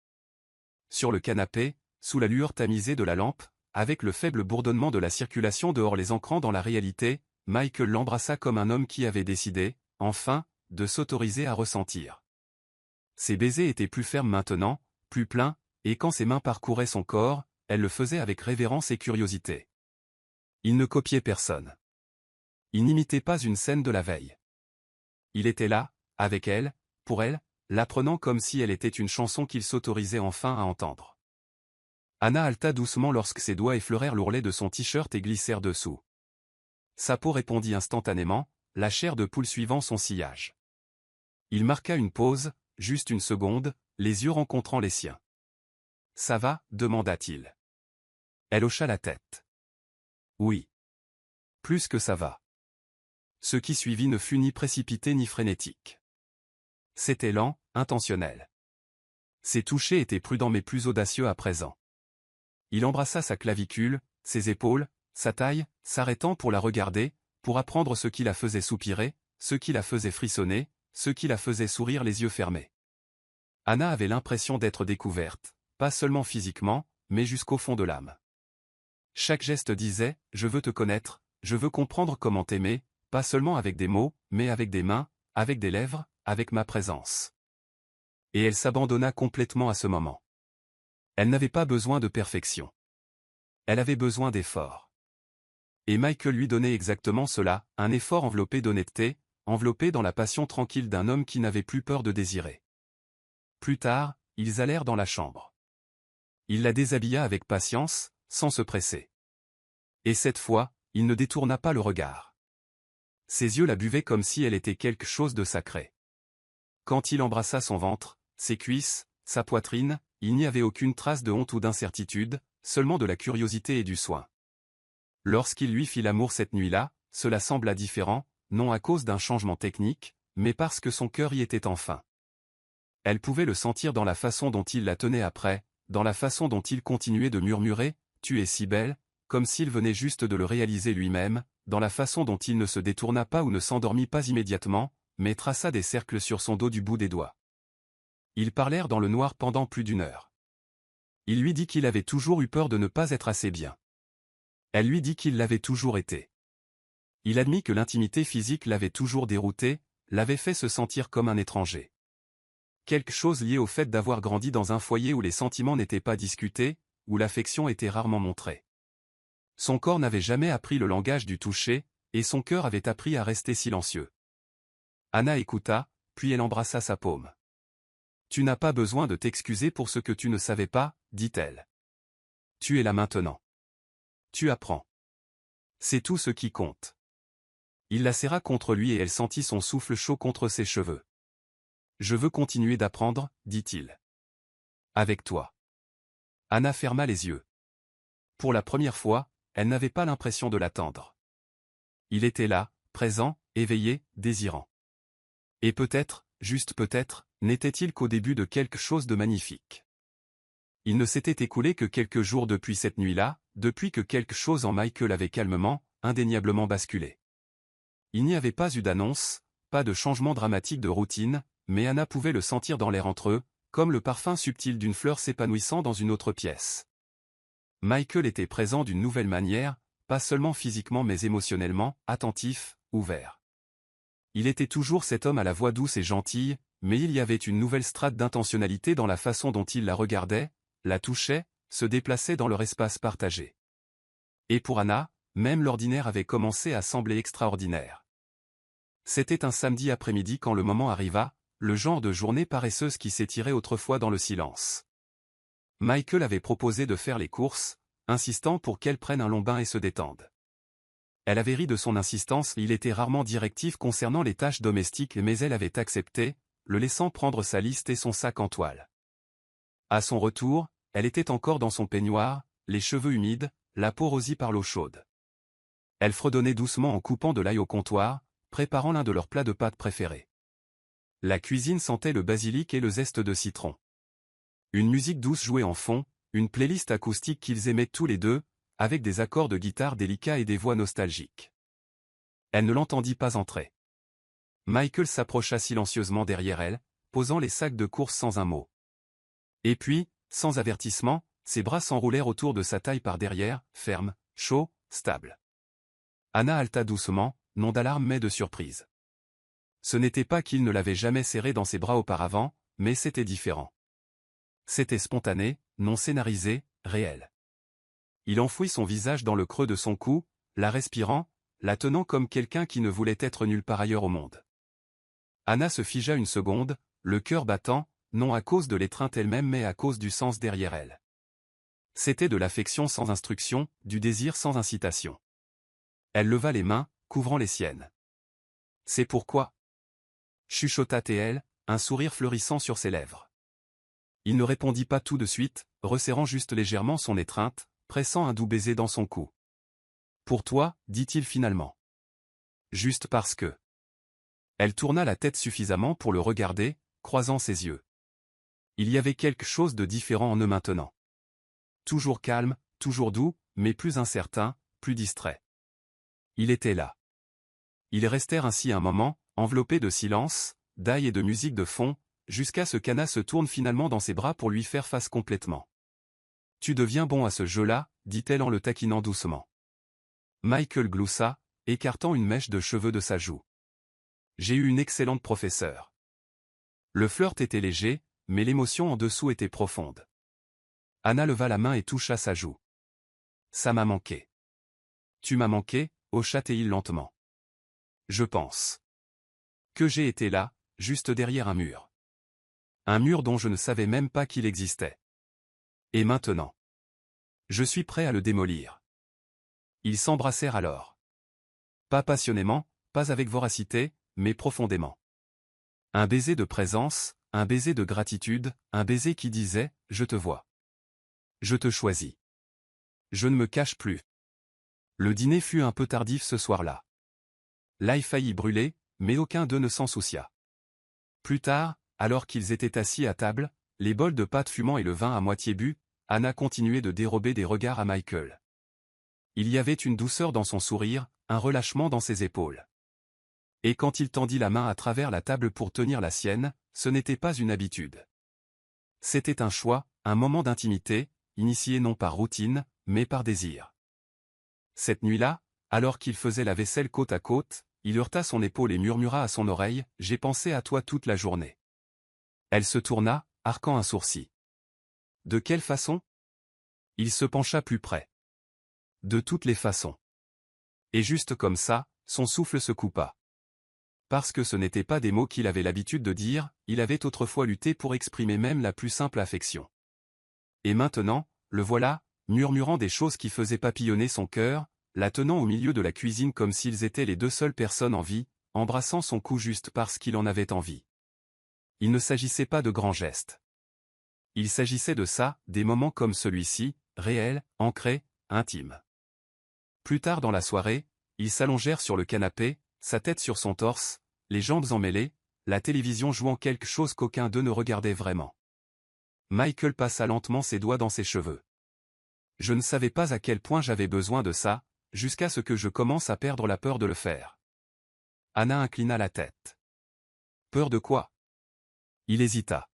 Sur le canapé, sous la lueur tamisée de la lampe, avec le faible bourdonnement de la circulation dehors les ancrant dans la réalité, Michael l'embrassa comme un homme qui avait décidé, enfin, de s'autoriser à ressentir. Ses baisers étaient plus fermes maintenant, plus pleins, et quand ses mains parcouraient son corps, elle le faisait avec révérence et curiosité. Il ne copiait personne. Il n'imitait pas une scène de la veille. Il était là, avec elle, pour elle, l'apprenant comme si elle était une chanson qu'il s'autorisait enfin à entendre. Anna halta doucement lorsque ses doigts effleurèrent l'ourlet de son t-shirt et glissèrent dessous. Sa peau répondit instantanément, la chair de poule suivant son sillage. Il marqua une pause, juste une seconde, les yeux rencontrant les siens. « Ça va » demanda-t-il. Elle hocha la tête. « Oui. Plus que ça va. » Ce qui suivit ne fut ni précipité ni frénétique. C'était lent, intentionnel. Ses touchés étaient prudents mais plus audacieux à présent. Il embrassa sa clavicule, ses épaules, sa taille, s'arrêtant pour la regarder, pour apprendre ce qui la faisait soupirer, ce qui la faisait frissonner, ce qui la faisait sourire les yeux fermés. Anna avait l'impression d'être découverte, pas seulement physiquement, mais jusqu'au fond de l'âme. Chaque geste disait « Je veux te connaître, je veux comprendre comment t'aimer », pas seulement avec des mots, mais avec des mains, avec des lèvres, avec ma présence. Et elle s'abandonna complètement à ce moment. Elle n'avait pas besoin de perfection. Elle avait besoin d'effort. Et Michael lui donnait exactement cela, un effort enveloppé d'honnêteté, enveloppé dans la passion tranquille d'un homme qui n'avait plus peur de désirer. Plus tard, ils allèrent dans la chambre. Il la déshabilla avec patience, sans se presser. Et cette fois, il ne détourna pas le regard. Ses yeux la buvaient comme si elle était quelque chose de sacré. Quand il embrassa son ventre, ses cuisses, sa poitrine, il n'y avait aucune trace de honte ou d'incertitude, seulement de la curiosité et du soin. Lorsqu'il lui fit l'amour cette nuit-là, cela sembla différent, non à cause d'un changement technique, mais parce que son cœur y était enfin. Elle pouvait le sentir dans la façon dont il la tenait après, dans la façon dont il continuait de murmurer « Tu es si belle », comme s'il venait juste de le réaliser lui-même, dans la façon dont il ne se détourna pas ou ne s'endormit pas immédiatement, mais traça des cercles sur son dos du bout des doigts. Ils parlèrent dans le noir pendant plus d'1 heure. Il lui dit qu'il avait toujours eu peur de ne pas être assez bien. Elle lui dit qu'il l'avait toujours été. Il admit que l'intimité physique l'avait toujours dérouté, l'avait fait se sentir comme un étranger. Quelque chose lié au fait d'avoir grandi dans un foyer où les sentiments n'étaient pas discutés, où l'affection était rarement montrée. Son corps n'avait jamais appris le langage du toucher, et son cœur avait appris à rester silencieux. Anna écouta, puis elle embrassa sa paume. « Tu n'as pas besoin de t'excuser pour ce que tu ne savais pas, dit-elle. Tu es là maintenant. Tu apprends. C'est tout ce qui compte. » Il la serra contre lui et elle sentit son souffle chaud contre ses cheveux. « Je veux continuer d'apprendre, dit-il. Avec toi. » Anna ferma les yeux. Pour la première fois, elle n'avait pas l'impression de l'attendre. Il était là, présent, éveillé, désirant. Et peut-être, juste peut-être, n'était-il qu'au début de quelque chose de magnifique. Il ne s'était écoulé que quelques jours depuis cette nuit-là, depuis que quelque chose en Michael avait calmement, indéniablement basculé. Il n'y avait pas eu d'annonce, pas de changement dramatique de routine, mais Anna pouvait le sentir dans l'air entre eux, comme le parfum subtil d'une fleur s'épanouissant dans une autre pièce. Michael était présent d'une nouvelle manière, pas seulement physiquement mais émotionnellement, attentif, ouvert. Il était toujours cet homme à la voix douce et gentille, mais il y avait une nouvelle strate d'intentionnalité dans la façon dont il la regardait, la touchait, se déplaçait dans leur espace partagé. Et pour Anna, même l'ordinaire avait commencé à sembler extraordinaire. C'était un samedi après-midi quand le moment arriva, le genre de journée paresseuse qui s'étirait autrefois dans le silence. Michael avait proposé de faire les courses, insistant pour qu'elle prenne un long bain et se détende. Elle avait ri de son insistance, il était rarement directif concernant les tâches domestiques mais elle avait accepté, le laissant prendre sa liste et son sac en toile. À son retour, elle était encore dans son peignoir, les cheveux humides, la peau rosie par l'eau chaude. Elle fredonnait doucement en coupant de l'ail au comptoir, préparant l'un de leurs plats de pâtes préférés. La cuisine sentait le basilic et le zeste de citron. Une musique douce jouait en fond, une playlist acoustique qu'ils aimaient tous les deux, avec des accords de guitare délicats et des voix nostalgiques. Elle ne l'entendit pas entrer. Michael s'approcha silencieusement derrière elle, posant les sacs de course sans un mot. Et puis, sans avertissement, ses bras s'enroulèrent autour de sa taille par derrière, ferme, chaud, stable. Anna halta doucement, non d'alarme mais de surprise. Ce n'était pas qu'il ne l'avait jamais serrée dans ses bras auparavant, mais c'était différent. C'était spontané, non scénarisé, réel. Il enfouit son visage dans le creux de son cou, la respirant, la tenant comme quelqu'un qui ne voulait être nulle part ailleurs au monde. Anna se figea une seconde, le cœur battant, non à cause de l'étreinte elle-même mais à cause du sens derrière elle. C'était de l'affection sans instruction, du désir sans incitation. Elle leva les mains, couvrant les siennes. « C'est pourquoi » chuchota-t-elle, un sourire fleurissant sur ses lèvres. Il ne répondit pas tout de suite, resserrant juste légèrement son étreinte, pressant un doux baiser dans son cou. « Pour toi, dit-il finalement. Juste parce que. » Elle tourna la tête suffisamment pour le regarder, croisant ses yeux. Il y avait quelque chose de différent en eux maintenant. Toujours calme, toujours doux, mais plus incertain, plus distrait. Il était là. Ils restèrent ainsi un moment, enveloppés de silence, d'ail et de musique de fond, jusqu'à ce qu'Anna se tourne finalement dans ses bras pour lui faire face complètement. « Tu deviens bon à ce jeu-là, dit-elle en le taquinant doucement. Michael gloussa, écartant une mèche de cheveux de sa joue. « J'ai eu une excellente professeure. » Le flirt était léger, mais l'émotion en dessous était profonde. Anna leva la main et toucha sa joue. « Ça m'a manqué. »« Tu m'as manqué » hocha-t-il lentement. « Je pense. Que j'ai été là, juste derrière un mur. Un mur dont je ne savais même pas qu'il existait. Et maintenant. Je suis prêt à le démolir. » Ils s'embrassèrent alors. Pas passionnément, pas avec voracité, mais profondément. Un baiser de présence, un baiser de gratitude, un baiser qui disait « Je te vois. Je te choisis. Je ne me cache plus. » Le dîner fut un peu tardif ce soir-là. L'ail faillit brûler, mais aucun d'eux ne s'en soucia. Plus tard, alors qu'ils étaient assis à table, les bols de pâte fumant et le vin à moitié bu, Anna continuait de dérober des regards à Michael. Il y avait une douceur dans son sourire, un relâchement dans ses épaules. Et quand il tendit la main à travers la table pour tenir la sienne, ce n'était pas une habitude. C'était un choix, un moment d'intimité, initié non par routine, mais par désir. Cette nuit-là, alors qu'il faisait la vaisselle côte à côte, il heurta son épaule et murmura à son oreille « J'ai pensé à toi toute la journée. » Elle se tourna, arquant un sourcil. « De quelle façon ?» Il se pencha plus près. « De toutes les façons. » Et juste comme ça, son souffle se coupa. Parce que ce n'étaient pas des mots qu'il avait l'habitude de dire, il avait autrefois lutté pour exprimer même la plus simple affection. Et maintenant, le voilà, murmurant des choses qui faisaient papillonner son cœur, la tenant au milieu de la cuisine comme s'ils étaient les deux seules personnes en vie, embrassant son cou juste parce qu'il en avait envie. Il ne s'agissait pas de grands gestes. Il s'agissait de ça, des moments comme celui-ci, réels, ancrés, intimes. Plus tard dans la soirée, ils s'allongèrent sur le canapé, sa tête sur son torse, les jambes emmêlées, la télévision jouant quelque chose qu'aucun d'eux ne regardait vraiment. Michael passa lentement ses doigts dans ses cheveux. Je ne savais pas à quel point j'avais besoin de ça, jusqu'à ce que je commence à perdre la peur de le faire. Anna inclina la tête. Peur de quoi? Il hésita.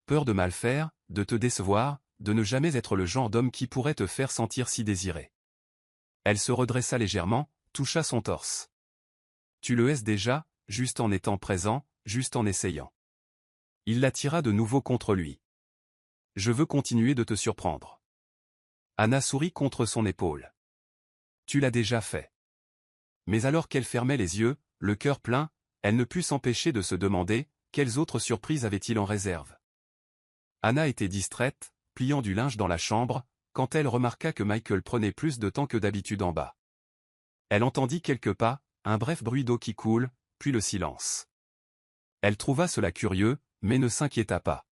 Peur de mal faire, de te décevoir, de ne jamais être le genre d'homme qui pourrait te faire sentir si désiré. Elle se redressa légèrement, toucha son torse. Tu le hais déjà, juste en étant présent, juste en essayant. Il la tira de nouveau contre lui. Je veux continuer de te surprendre. Anna sourit contre son épaule. Tu l'as déjà fait. Mais alors qu'elle fermait les yeux, le cœur plein, elle ne put s'empêcher de se demander, quelles autres surprises avait-il en réserve. Anna était distraite, pliant du linge dans la chambre, quand elle remarqua que Michael prenait plus de temps que d'habitude en bas. Elle entendit quelques pas, un bref bruit d'eau qui coule, puis le silence. Elle trouva cela curieux, mais ne s'inquiéta pas.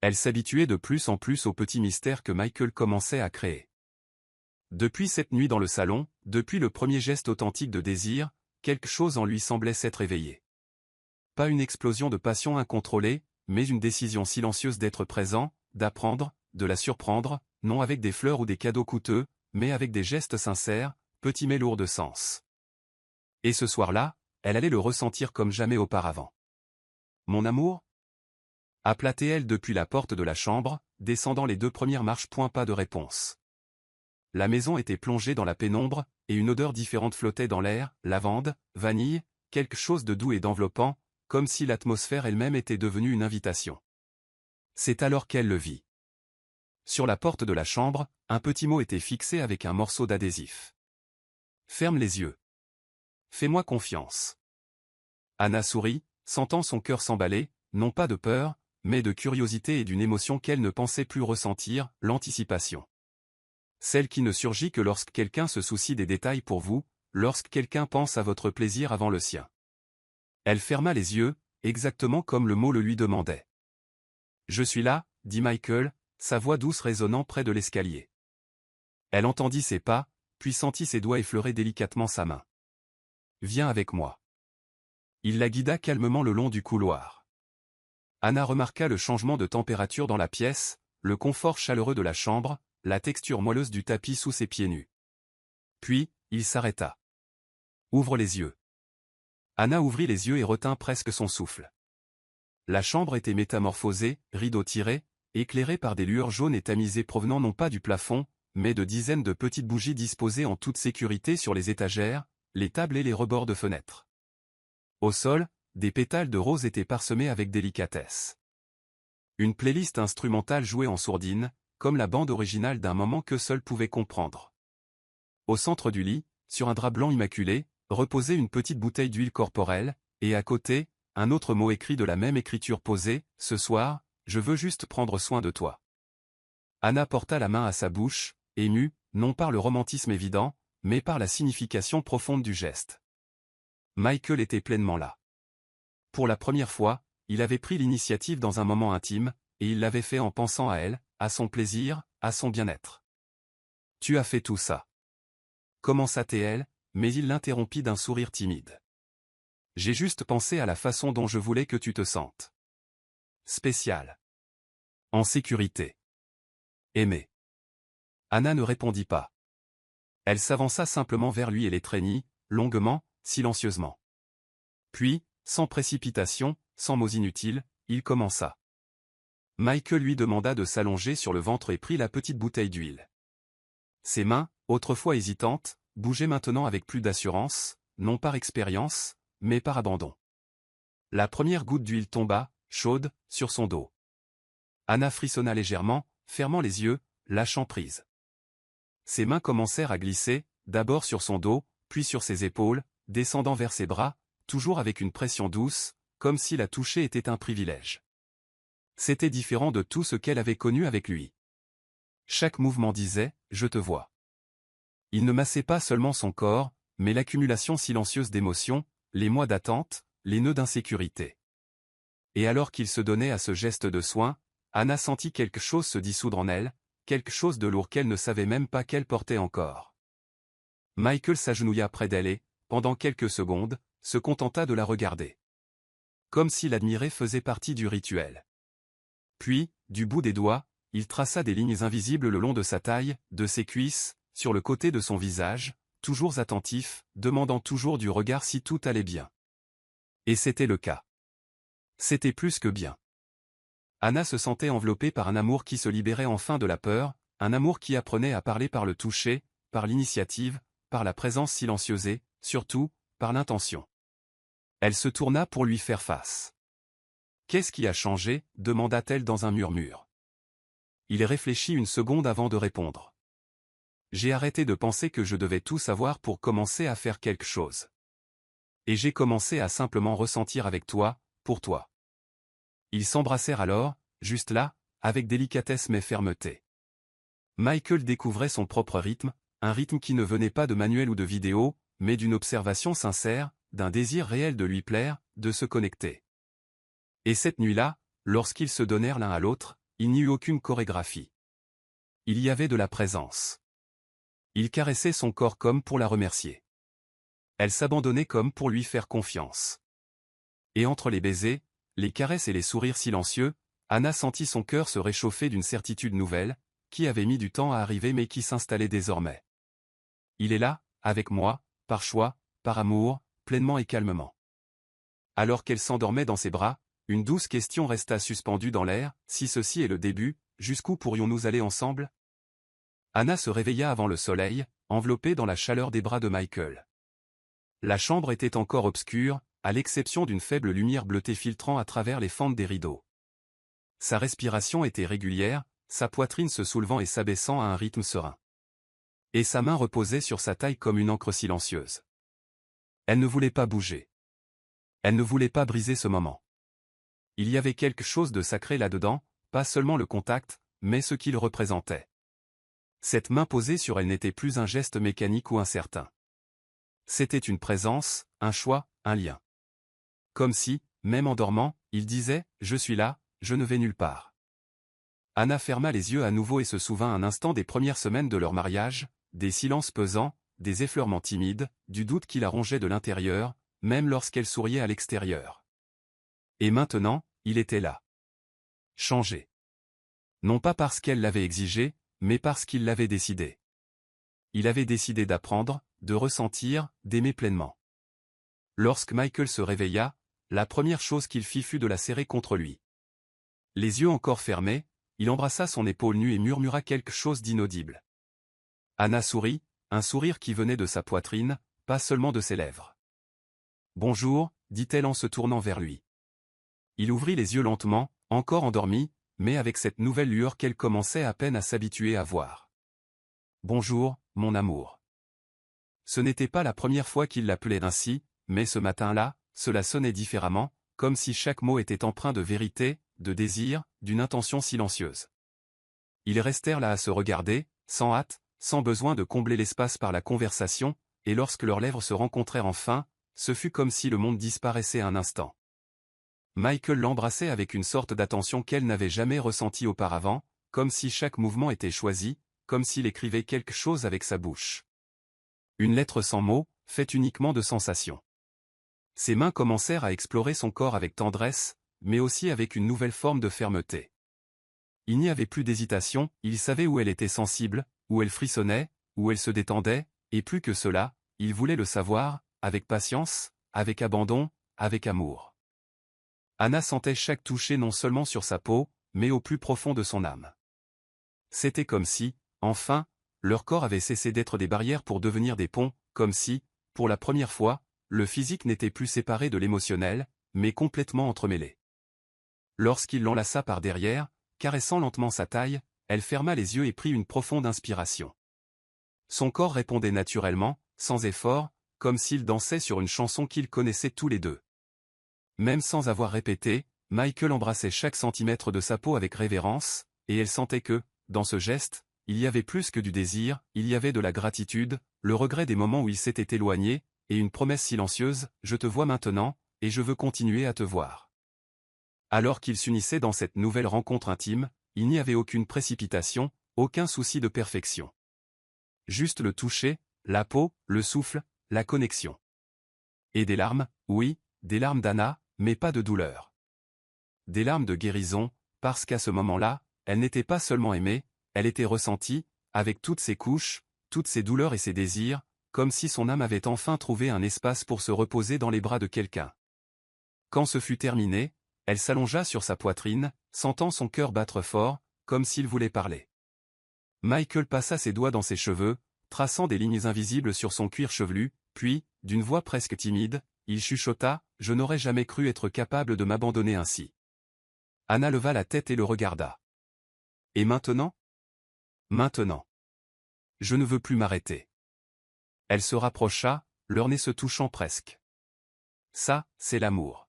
Elle s'habituait de plus en plus aux petits mystères que Michael commençait à créer. Depuis cette nuit dans le salon, depuis le premier geste authentique de désir, quelque chose en lui semblait s'être éveillé. Pas une explosion de passion incontrôlée, mais une décision silencieuse d'être présent, d'apprendre, de la surprendre, non avec des fleurs ou des cadeaux coûteux, mais avec des gestes sincères, petits mais lourds de sens. Et ce soir-là, elle allait le ressentir comme jamais auparavant. Mon amour? Appelait-elle depuis la porte de la chambre, descendant les 2 premières marches. Pas de réponse. La maison était plongée dans la pénombre, et une odeur différente flottait dans l'air, lavande, vanille, quelque chose de doux et d'enveloppant, comme si l'atmosphère elle-même était devenue une invitation. C'est alors qu'elle le vit. Sur la porte de la chambre, un petit mot était fixé avec un morceau d'adhésif. Ferme les yeux. Fais-moi confiance. Anna sourit, sentant son cœur s'emballer, non pas de peur, mais de curiosité et d'une émotion qu'elle ne pensait plus ressentir, l'anticipation. Celle qui ne surgit que lorsque quelqu'un se soucie des détails pour vous, lorsque quelqu'un pense à votre plaisir avant le sien. Elle ferma les yeux, exactement comme le mot le lui demandait. « Je suis là », dit Michael, sa voix douce résonnant près de l'escalier. Elle entendit ses pas, puis sentit ses doigts effleurer délicatement sa main. « Viens avec moi. » Il la guida calmement le long du couloir. Anna remarqua le changement de température dans la pièce, le confort chaleureux de la chambre, la texture moelleuse du tapis sous ses pieds nus. Puis, il s'arrêta. « Ouvre les yeux. » Anna ouvrit les yeux et retint presque son souffle. La chambre était métamorphosée, rideaux tirés, éclairée par des lueurs jaunes et tamisées provenant non pas du plafond, mais de dizaines de petites bougies disposées en toute sécurité sur les étagères, les tables et les rebords de fenêtres. Au sol, des pétales de rose étaient parsemés avec délicatesse. Une playlist instrumentale jouait en sourdine, comme la bande originale d'un moment que seul pouvait comprendre. Au centre du lit, sur un drap blanc immaculé, reposait une petite bouteille d'huile corporelle, et à côté, un autre mot écrit de la même écriture posé, « Ce soir, je veux juste prendre soin de toi. » Anna porta la main à sa bouche, émue, non par le romantisme évident, mais par la signification profonde du geste. Michael était pleinement là. Pour la première fois, il avait pris l'initiative dans un moment intime, et il l'avait fait en pensant à elle, à son plaisir, à son bien-être. « Tu as fait tout ça. » Commença-t-elle, mais il l'interrompit d'un sourire timide. « J'ai juste pensé à la façon dont je voulais que tu te sentes. Spécial. En sécurité. Aimé. » Anna ne répondit pas. Elle s'avança simplement vers lui et l'étreignit, longuement, silencieusement. Puis, sans précipitation, sans mots inutiles, il commença. Michael lui demanda de s'allonger sur le ventre et prit la petite bouteille d'huile. Ses mains, autrefois hésitantes, bougeaient maintenant avec plus d'assurance, non par expérience, mais par abandon. La première goutte d'huile tomba, chaude, sur son dos. Anna frissonna légèrement, fermant les yeux, lâchant prise. Ses mains commencèrent à glisser, d'abord sur son dos, puis sur ses épaules, descendant vers ses bras, toujours avec une pression douce, comme si la toucher était un privilège. C'était différent de tout ce qu'elle avait connu avec lui. Chaque mouvement disait « Je te vois ». Il ne massait pas seulement son corps, mais l'accumulation silencieuse d'émotions, les mois d'attente, les nœuds d'insécurité. Et alors qu'il se donnait à ce geste de soin, Anna sentit quelque chose se dissoudre en elle, quelque chose de lourd qu'elle ne savait même pas qu'elle portait encore. Michael s'agenouilla près d'elle et, pendant quelques secondes, se contenta de la regarder. Comme si l'admirer faisait partie du rituel. Puis, du bout des doigts, il traça des lignes invisibles le long de sa taille, de ses cuisses, sur le côté de son visage, toujours attentif, demandant toujours du regard si tout allait bien. Et c'était le cas. C'était plus que bien. Anna se sentait enveloppée par un amour qui se libérait enfin de la peur, un amour qui apprenait à parler par le toucher, par l'initiative, par la présence silencieuse et, surtout, par l'intention. Elle se tourna pour lui faire face. « Qu'est-ce qui a changé ?» demanda-t-elle dans un murmure. Il réfléchit une seconde avant de répondre. « J'ai arrêté de penser que je devais tout savoir pour commencer à faire quelque chose. Et j'ai commencé à simplement ressentir avec toi, pour toi. » Ils s'embrassèrent alors, juste là, avec délicatesse mais fermeté. Michael découvrait son propre rythme, un rythme qui ne venait pas de manuel ou de vidéo, mais d'une observation sincère, d'un désir réel de lui plaire, de se connecter. Et cette nuit-là, lorsqu'ils se donnèrent l'un à l'autre, il n'y eut aucune chorégraphie. Il y avait de la présence. Il caressait son corps comme pour la remercier. Elle s'abandonnait comme pour lui faire confiance. Et entre les baisers, les caresses et les sourires silencieux, Anna sentit son cœur se réchauffer d'une certitude nouvelle, qui avait mis du temps à arriver mais qui s'installait désormais. Il est là, avec moi, par choix, par amour, pleinement et calmement. Alors qu'elle s'endormait dans ses bras, une douce question resta suspendue dans l'air, si ceci est le début, jusqu'où pourrions-nous aller ensemble? Anna se réveilla avant le soleil, enveloppée dans la chaleur des bras de Michael. La chambre était encore obscure, à l'exception d'une faible lumière bleutée filtrant à travers les fentes des rideaux. Sa respiration était régulière, sa poitrine se soulevant et s'abaissant à un rythme serein. Et sa main reposait sur sa taille comme une encre silencieuse. Elle ne voulait pas bouger. Elle ne voulait pas briser ce moment. Il y avait quelque chose de sacré là-dedans, pas seulement le contact, mais ce qu'il représentait. Cette main posée sur elle n'était plus un geste mécanique ou incertain. C'était une présence, un choix, un lien. Comme si, même en dormant, il disait « Je suis là, je ne vais nulle part ». Anna ferma les yeux à nouveau et se souvint un instant des premières semaines de leur mariage, des silences pesants, des effleurements timides, du doute qui la rongeait de l'intérieur, même lorsqu'elle souriait à l'extérieur. Et maintenant, il était là. Changé. Non pas parce qu'elle l'avait exigé, mais parce qu'il l'avait décidé. Il avait décidé d'apprendre, de ressentir, d'aimer pleinement. Lorsque Michael se réveilla, la première chose qu'il fit fut de la serrer contre lui. Les yeux encore fermés, il embrassa son épaule nue et murmura quelque chose d'inaudible. Anna sourit, un sourire qui venait de sa poitrine, pas seulement de ses lèvres. « Bonjour », dit-elle en se tournant vers lui. Il ouvrit les yeux lentement, encore endormi, mais avec cette nouvelle lueur qu'elle commençait à peine à s'habituer à voir. « Bonjour, mon amour. » Ce n'était pas la première fois qu'il l'appelait ainsi, mais ce matin-là, cela sonnait différemment, comme si chaque mot était empreint de vérité, de désir, d'une intention silencieuse. Ils restèrent là à se regarder, sans hâte, sans besoin de combler l'espace par la conversation, et lorsque leurs lèvres se rencontrèrent enfin, ce fut comme si le monde disparaissait un instant. Michael l'embrassait avec une sorte d'attention qu'elle n'avait jamais ressentie auparavant, comme si chaque mouvement était choisi, comme s'il écrivait quelque chose avec sa bouche. Une lettre sans mots, faite uniquement de sensations. Ses mains commencèrent à explorer son corps avec tendresse, mais aussi avec une nouvelle forme de fermeté. Il n'y avait plus d'hésitation, il savait où elle était sensible, où elle frissonnait, où elle se détendait, et plus que cela, il voulait le savoir, avec patience, avec abandon, avec amour. Anna sentait chaque toucher non seulement sur sa peau, mais au plus profond de son âme. C'était comme si, enfin, leur corps avait cessé d'être des barrières pour devenir des ponts, comme si, pour la première fois, le physique n'était plus séparé de l'émotionnel, mais complètement entremêlé. Lorsqu'il l'enlaça par derrière, caressant lentement sa taille, elle ferma les yeux et prit une profonde inspiration. Son corps répondait naturellement, sans effort, comme s'il dansait sur une chanson qu'ils connaissaient tous les deux. Même sans avoir répété, Michael embrassait chaque centimètre de sa peau avec révérence, et elle sentait que, dans ce geste, il y avait plus que du désir, il y avait de la gratitude, le regret des moments où il s'était éloigné, et une promesse silencieuse, « Je te vois maintenant, et je veux continuer à te voir ». Alors qu'ils s'unissaient dans cette nouvelle rencontre intime, il n'y avait aucune précipitation, aucun souci de perfection. Juste le toucher, la peau, le souffle, la connexion. Et des larmes, oui, des larmes d'Anna, mais pas de douleur. Des larmes de guérison, parce qu'à ce moment-là, elle n'était pas seulement aimée, elle était ressentie, avec toutes ses couches, toutes ses douleurs et ses désirs, comme si son âme avait enfin trouvé un espace pour se reposer dans les bras de quelqu'un. Quand ce fut terminé, elle s'allongea sur sa poitrine, sentant son cœur battre fort, comme s'il voulait parler. Michael passa ses doigts dans ses cheveux, traçant des lignes invisibles sur son cuir chevelu, puis, d'une voix presque timide, il chuchota, « Je n'aurais jamais cru être capable de m'abandonner ainsi. » Anna leva la tête et le regarda. « Et maintenant ? » ?»« Maintenant. Je ne veux plus m'arrêter. » Elle se rapprocha, leurs nez se touchant presque. « Ça, c'est l'amour. »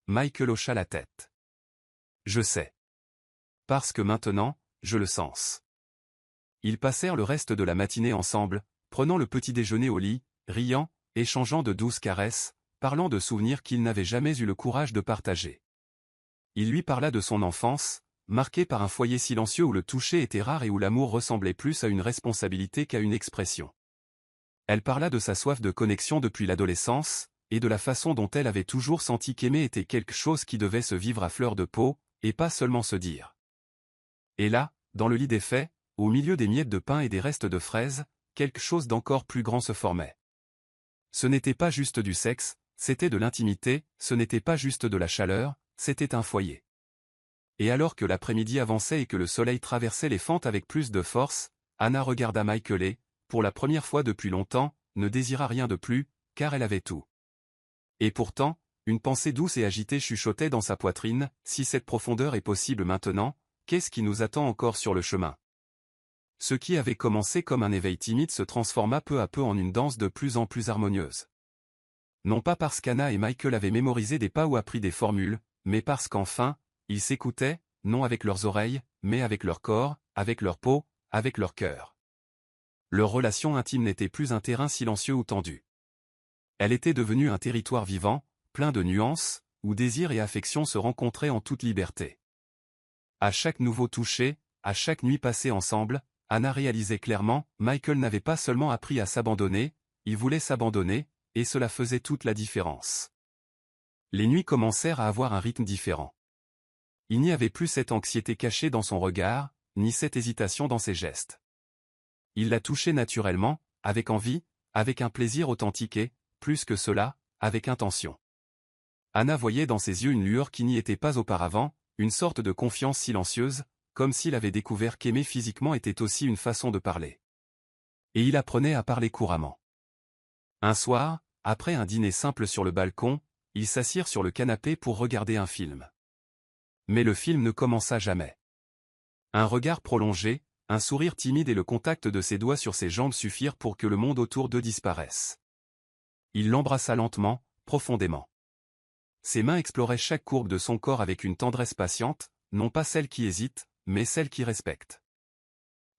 Michael hocha la tête. « Je sais. Parce que maintenant, je le sens. » Ils passèrent le reste de la matinée ensemble, prenant le petit déjeuner au lit, riant, échangeant de douces caresses, parlant de souvenirs qu'ils n'avaient jamais eu le courage de partager. Il lui parla de son enfance, marquée par un foyer silencieux où le toucher était rare et où l'amour ressemblait plus à une responsabilité qu'à une expression. Elle parla de sa soif de connexion depuis l'adolescence, et de la façon dont elle avait toujours senti qu'aimer était quelque chose qui devait se vivre à fleur de peau, et pas seulement se dire. Et là, dans le lit défait, au milieu des miettes de pain et des restes de fraises, quelque chose d'encore plus grand se formait. Ce n'était pas juste du sexe, c'était de l'intimité, ce n'était pas juste de la chaleur, c'était un foyer. Et alors que l'après-midi avançait et que le soleil traversait les fentes avec plus de force, Anna regarda Michael et, pour la première fois depuis longtemps, ne désira rien de plus, car elle avait tout. Et pourtant, une pensée douce et agitée chuchotait dans sa poitrine, si cette profondeur est possible maintenant, qu'est-ce qui nous attend encore sur le chemin? Ce qui avait commencé comme un éveil timide se transforma peu à peu en une danse de plus en plus harmonieuse. Non pas parce qu'Anna et Michael avaient mémorisé des pas ou appris des formules, mais parce qu'enfin, ils s'écoutaient, non avec leurs oreilles, mais avec leur corps, avec leur peau, avec leur cœur. Leur relation intime n'était plus un terrain silencieux ou tendu. Elle était devenue un territoire vivant, plein de nuances, où désir et affection se rencontraient en toute liberté. À chaque nouveau toucher, à chaque nuit passée ensemble, Anna réalisait clairement, Michael n'avait pas seulement appris à s'abandonner, il voulait s'abandonner, et cela faisait toute la différence. Les nuits commencèrent à avoir un rythme différent. Il n'y avait plus cette anxiété cachée dans son regard, ni cette hésitation dans ses gestes. Il la touchait naturellement, avec envie, avec un plaisir authentique et, plus que cela, avec intention. Anna voyait dans ses yeux une lueur qui n'y était pas auparavant, une sorte de confiance silencieuse, comme s'il avait découvert qu'aimer physiquement était aussi une façon de parler. Et il apprenait à parler couramment. Un soir, après un dîner simple sur le balcon, ils s'assirent sur le canapé pour regarder un film. Mais le film ne commença jamais. Un regard prolongé, un sourire timide et le contact de ses doigts sur ses jambes suffirent pour que le monde autour d'eux disparaisse. Il l'embrassa lentement, profondément. Ses mains exploraient chaque courbe de son corps avec une tendresse patiente, non pas celle qui hésite, mais celle qui respecte.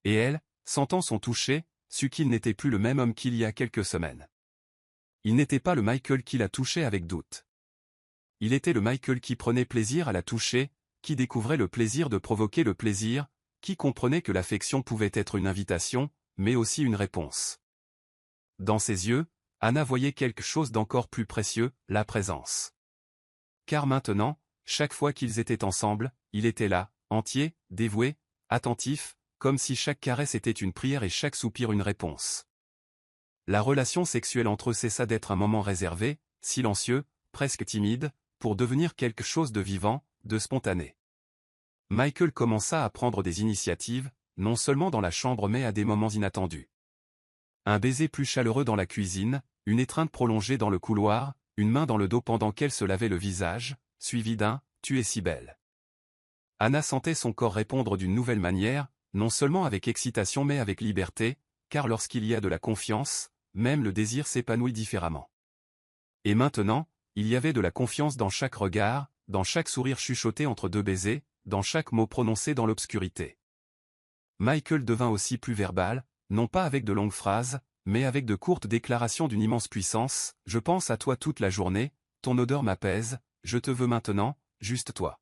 Et elle, sentant son toucher, sut qu'il n'était plus le même homme qu'il y a quelques semaines. Il n'était pas le Michael qui la touchait avec doute. Il était le Michael qui prenait plaisir à la toucher, qui découvrait le plaisir de provoquer le plaisir, qui comprenait que l'affection pouvait être une invitation, mais aussi une réponse. Dans ses yeux, Anna voyait quelque chose d'encore plus précieux, la présence. Car maintenant, chaque fois qu'ils étaient ensemble, il était là, entier, dévoué, attentif, comme si chaque caresse était une prière et chaque soupir une réponse. La relation sexuelle entre eux cessa d'être un moment réservé, silencieux, presque timide, pour devenir quelque chose de vivant, de spontané. Michael commença à prendre des initiatives, non seulement dans la chambre mais à des moments inattendus. Un baiser plus chaleureux dans la cuisine, une étreinte prolongée dans le couloir, une main dans le dos pendant qu'elle se lavait le visage, suivi d'un « tu es si belle ». Anna sentait son corps répondre d'une nouvelle manière, non seulement avec excitation mais avec liberté, car lorsqu'il y a de la confiance, même le désir s'épanouit différemment. Et maintenant, il y avait de la confiance dans chaque regard, dans chaque sourire chuchoté entre deux baisers, dans chaque mot prononcé dans l'obscurité. Michael devint aussi plus verbal, non pas avec de longues phrases, mais avec de courtes déclarations d'une immense puissance, « Je pense à toi toute la journée, ton odeur m'apaise, je te veux maintenant, juste toi. »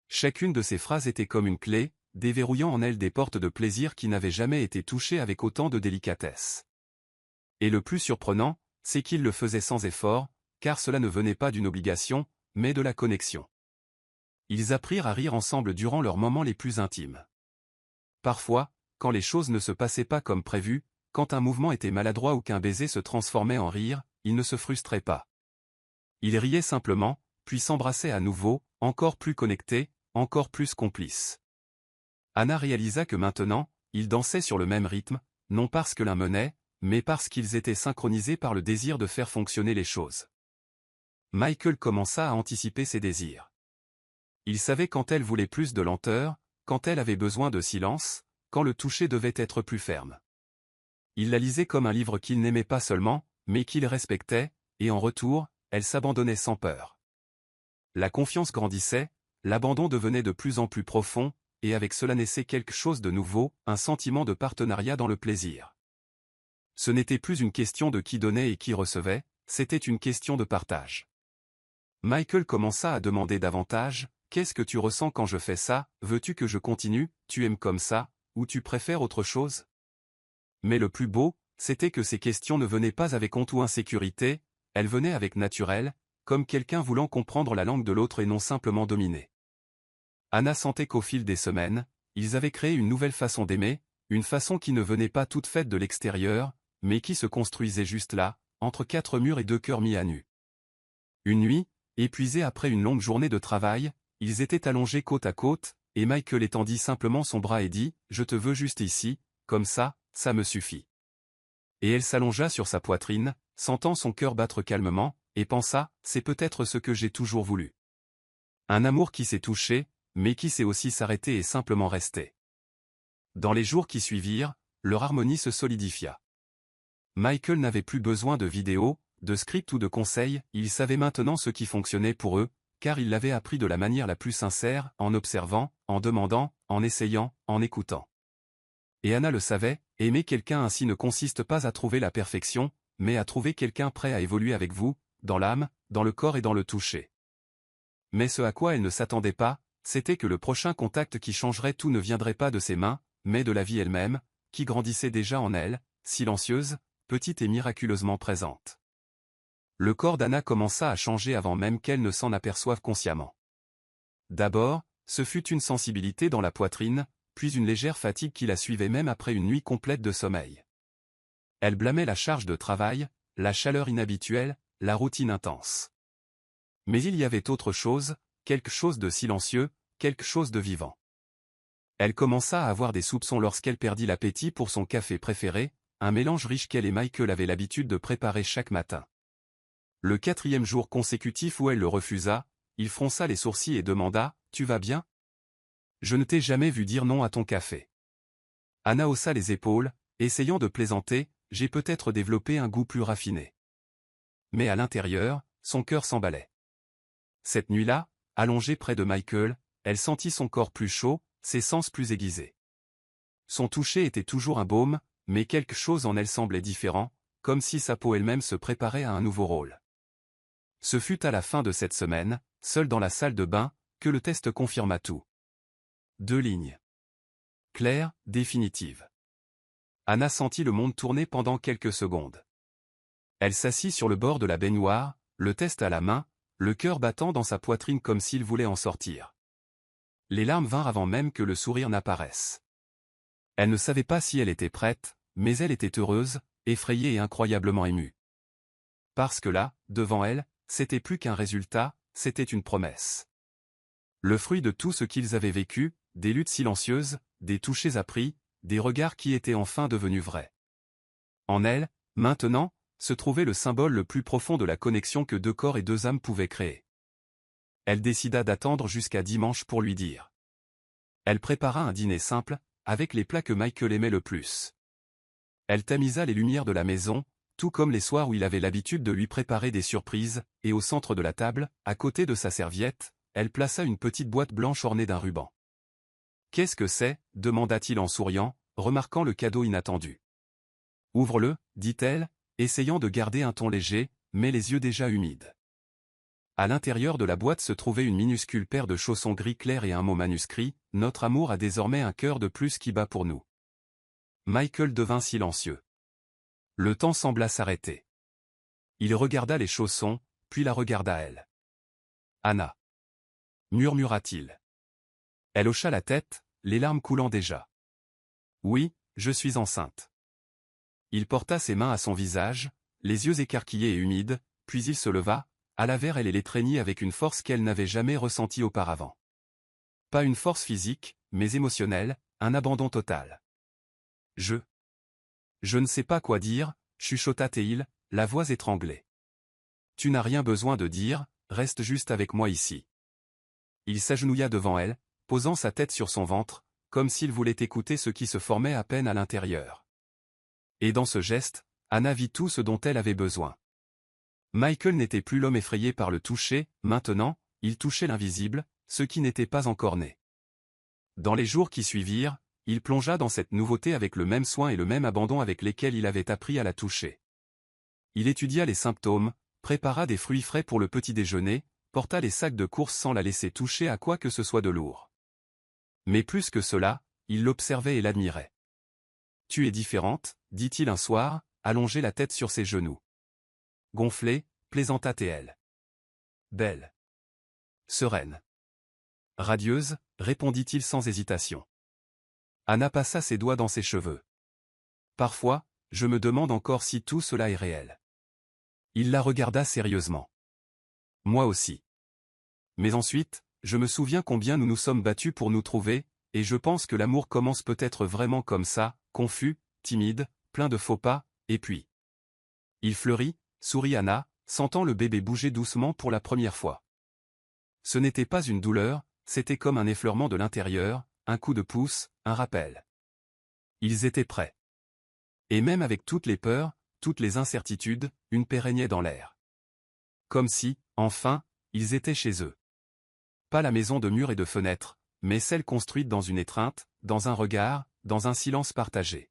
Chacune de ces phrases était comme une clé, déverrouillant en elle des portes de plaisir qui n'avaient jamais été touchées avec autant de délicatesse. Et le plus surprenant, c'est qu'il le faisait sans effort, car cela ne venait pas d'une obligation, mais de la connexion. Ils apprirent à rire ensemble durant leurs moments les plus intimes. Parfois, quand les choses ne se passaient pas comme prévu, quand un mouvement était maladroit ou qu'un baiser se transformait en rire, ils ne se frustraient pas. Ils riaient simplement, puis s'embrassaient à nouveau, encore plus connectés, encore plus complices. Anna réalisa que maintenant, ils dansaient sur le même rythme, non parce que l'un menait, mais parce qu'ils étaient synchronisés par le désir de faire fonctionner les choses. Michael commença à anticiper ses désirs. Il savait quand elle voulait plus de lenteur, quand elle avait besoin de silence, quand le toucher devait être plus ferme. Il la lisait comme un livre qu'il n'aimait pas seulement, mais qu'il respectait, et en retour, elle s'abandonnait sans peur. La confiance grandissait, l'abandon devenait de plus en plus profond, et avec cela naissait quelque chose de nouveau, un sentiment de partenariat dans le plaisir. Ce n'était plus une question de qui donnait et qui recevait, c'était une question de partage. Michael commença à demander davantage, « Qu'est-ce que tu ressens quand je fais ça, veux-tu que je continue, tu aimes comme ça, ou tu préfères autre chose ?» Mais le plus beau, c'était que ces questions ne venaient pas avec honte ou insécurité, elles venaient avec naturel, comme quelqu'un voulant comprendre la langue de l'autre et non simplement dominer. Anna sentait qu'au fil des semaines, ils avaient créé une nouvelle façon d'aimer, une façon qui ne venait pas toute faite de l'extérieur, mais qui se construisait juste là, entre 4 murs et 2 cœurs mis à nu. Une nuit, épuisés après une longue journée de travail, ils étaient allongés côte à côte, et Michael étendit simplement son bras et dit « Je te veux juste ici, comme ça me suffit. » Et elle s'allongea sur sa poitrine, sentant son cœur battre calmement, et pensa « C'est peut-être ce que j'ai toujours voulu. » Un amour qui s'est touché, mais qui sait aussi s'arrêter et simplement rester. Dans les jours qui suivirent, leur harmonie se solidifia. Michael n'avait plus besoin de vidéos, de scripts ou de conseils, il savait maintenant ce qui fonctionnait pour eux, car il l'avait appris de la manière la plus sincère, en observant, en demandant, en essayant, en écoutant. Et Anna le savait, aimer quelqu'un ainsi ne consiste pas à trouver la perfection, mais à trouver quelqu'un prêt à évoluer avec vous, dans l'âme, dans le corps et dans le toucher. Mais ce à quoi elle ne s'attendait pas, c'était que le prochain contact qui changerait tout ne viendrait pas de ses mains, mais de la vie elle-même, qui grandissait déjà en elle, silencieuse, petite et miraculeusement présente. Le corps d'Anna commença à changer avant même qu'elle ne s'en aperçoive consciemment. D'abord, ce fut une sensibilité dans la poitrine, puis une légère fatigue qui la suivait même après une nuit complète de sommeil. Elle blâmait la charge de travail, la chaleur inhabituelle, la routine intense. Mais il y avait autre chose, quelque chose de silencieux, quelque chose de vivant. Elle commença à avoir des soupçons lorsqu'elle perdit l'appétit pour son café préféré, un mélange riche qu'elle et Michael avaient l'habitude de préparer chaque matin. Le 4e jour consécutif où elle le refusa, il fronça les sourcils et demanda « Tu vas bien ? Je ne t'ai jamais vu dire non à ton café. » Anna haussa les épaules, essayant de plaisanter, « J'ai peut-être développé un goût plus raffiné. » Mais à l'intérieur, son cœur s'emballait. Cette nuit-là, allongée près de Michael, elle sentit son corps plus chaud, ses sens plus aiguisés. Son toucher était toujours un baume, mais quelque chose en elle semblait différent, comme si sa peau elle-même se préparait à un nouveau rôle. Ce fut à la fin de cette semaine, seul dans la salle de bain, que le test confirma tout. 2 lignes. Claire, définitive. Anna sentit le monde tourner pendant quelques secondes. Elle s'assit sur le bord de la baignoire, le test à la main, le cœur battant dans sa poitrine comme s'il voulait en sortir. Les larmes vinrent avant même que le sourire n'apparaisse. Elle ne savait pas si elle était prête, mais elle était heureuse, effrayée et incroyablement émue. Parce que là, devant elle, c'était plus qu'un résultat, c'était une promesse. Le fruit de tout ce qu'ils avaient vécu, des luttes silencieuses, des touchés appris, des regards qui étaient enfin devenus vrais. En elle, maintenant, se trouvait le symbole le plus profond de la connexion que 2 corps et 2 âmes pouvaient créer. Elle décida d'attendre jusqu'à dimanche pour lui dire. Elle prépara un dîner simple, avec les plats que Michael aimait le plus. Elle tamisa les lumières de la maison, tout comme les soirs où il avait l'habitude de lui préparer des surprises, et au centre de la table, à côté de sa serviette, elle plaça une petite boîte blanche ornée d'un ruban. « Qu'est-ce que c'est » demanda-t-il en souriant, remarquant le cadeau inattendu. « Ouvre-le » dit-elle, essayant de garder un ton léger, mais les yeux déjà humides. À l'intérieur de la boîte se trouvait une minuscule paire de chaussons gris clair et un mot manuscrit, « Notre amour a désormais un cœur de plus qui bat pour nous. » Michael devint silencieux. Le temps sembla s'arrêter. Il regarda les chaussons, puis la regarda elle. « Anna » murmura-t-il. Elle hocha la tête, les larmes coulant déjà. « Oui, je suis enceinte. » Il porta ses mains à son visage, les yeux écarquillés et humides, puis il se leva, alla vers elle et l'étreignit avec une force qu'elle n'avait jamais ressentie auparavant. Pas une force physique, mais émotionnelle, un abandon total. « Je ne sais pas quoi dire » chuchota-t-il, la voix étranglée. « Tu n'as rien besoin de dire, reste juste avec moi ici. » Il s'agenouilla devant elle, posant sa tête sur son ventre, comme s'il voulait écouter ce qui se formait à peine à l'intérieur. Et dans ce geste, Anna vit tout ce dont elle avait besoin. Michael n'était plus l'homme effrayé par le toucher, maintenant, il touchait l'invisible, ce qui n'était pas encore né. Dans les jours qui suivirent, il plongea dans cette nouveauté avec le même soin et le même abandon avec lesquels il avait appris à la toucher. Il étudia les symptômes, prépara des fruits frais pour le petit déjeuner, porta les sacs de course sans la laisser toucher à quoi que ce soit de lourd. Mais plus que cela, il l'observait et l'admirait. « Tu es différente » dit-il un soir, allongé la tête sur ses genoux. Gonflée, plaisanta-t-elle. Belle. Sereine. Radieuse, répondit-il sans hésitation. Anna passa ses doigts dans ses cheveux. Parfois, je me demande encore si tout cela est réel. Il la regarda sérieusement. Moi aussi. Mais ensuite, je me souviens combien nous nous sommes battus pour nous trouver, et je pense que l'amour commence peut-être vraiment comme ça, confus, timide, plein de faux pas, et puis... Il fleurit, sourit Anna, sentant le bébé bouger doucement pour la première fois. Ce n'était pas une douleur, c'était comme un effleurement de l'intérieur, un coup de pouce, un rappel. Ils étaient prêts. Et même avec toutes les peurs, toutes les incertitudes, une paix régnait dans l'air. Comme si, enfin, ils étaient chez eux. Pas la maison de murs et de fenêtres, mais celle construite dans une étreinte, dans un regard, dans un silence partagé.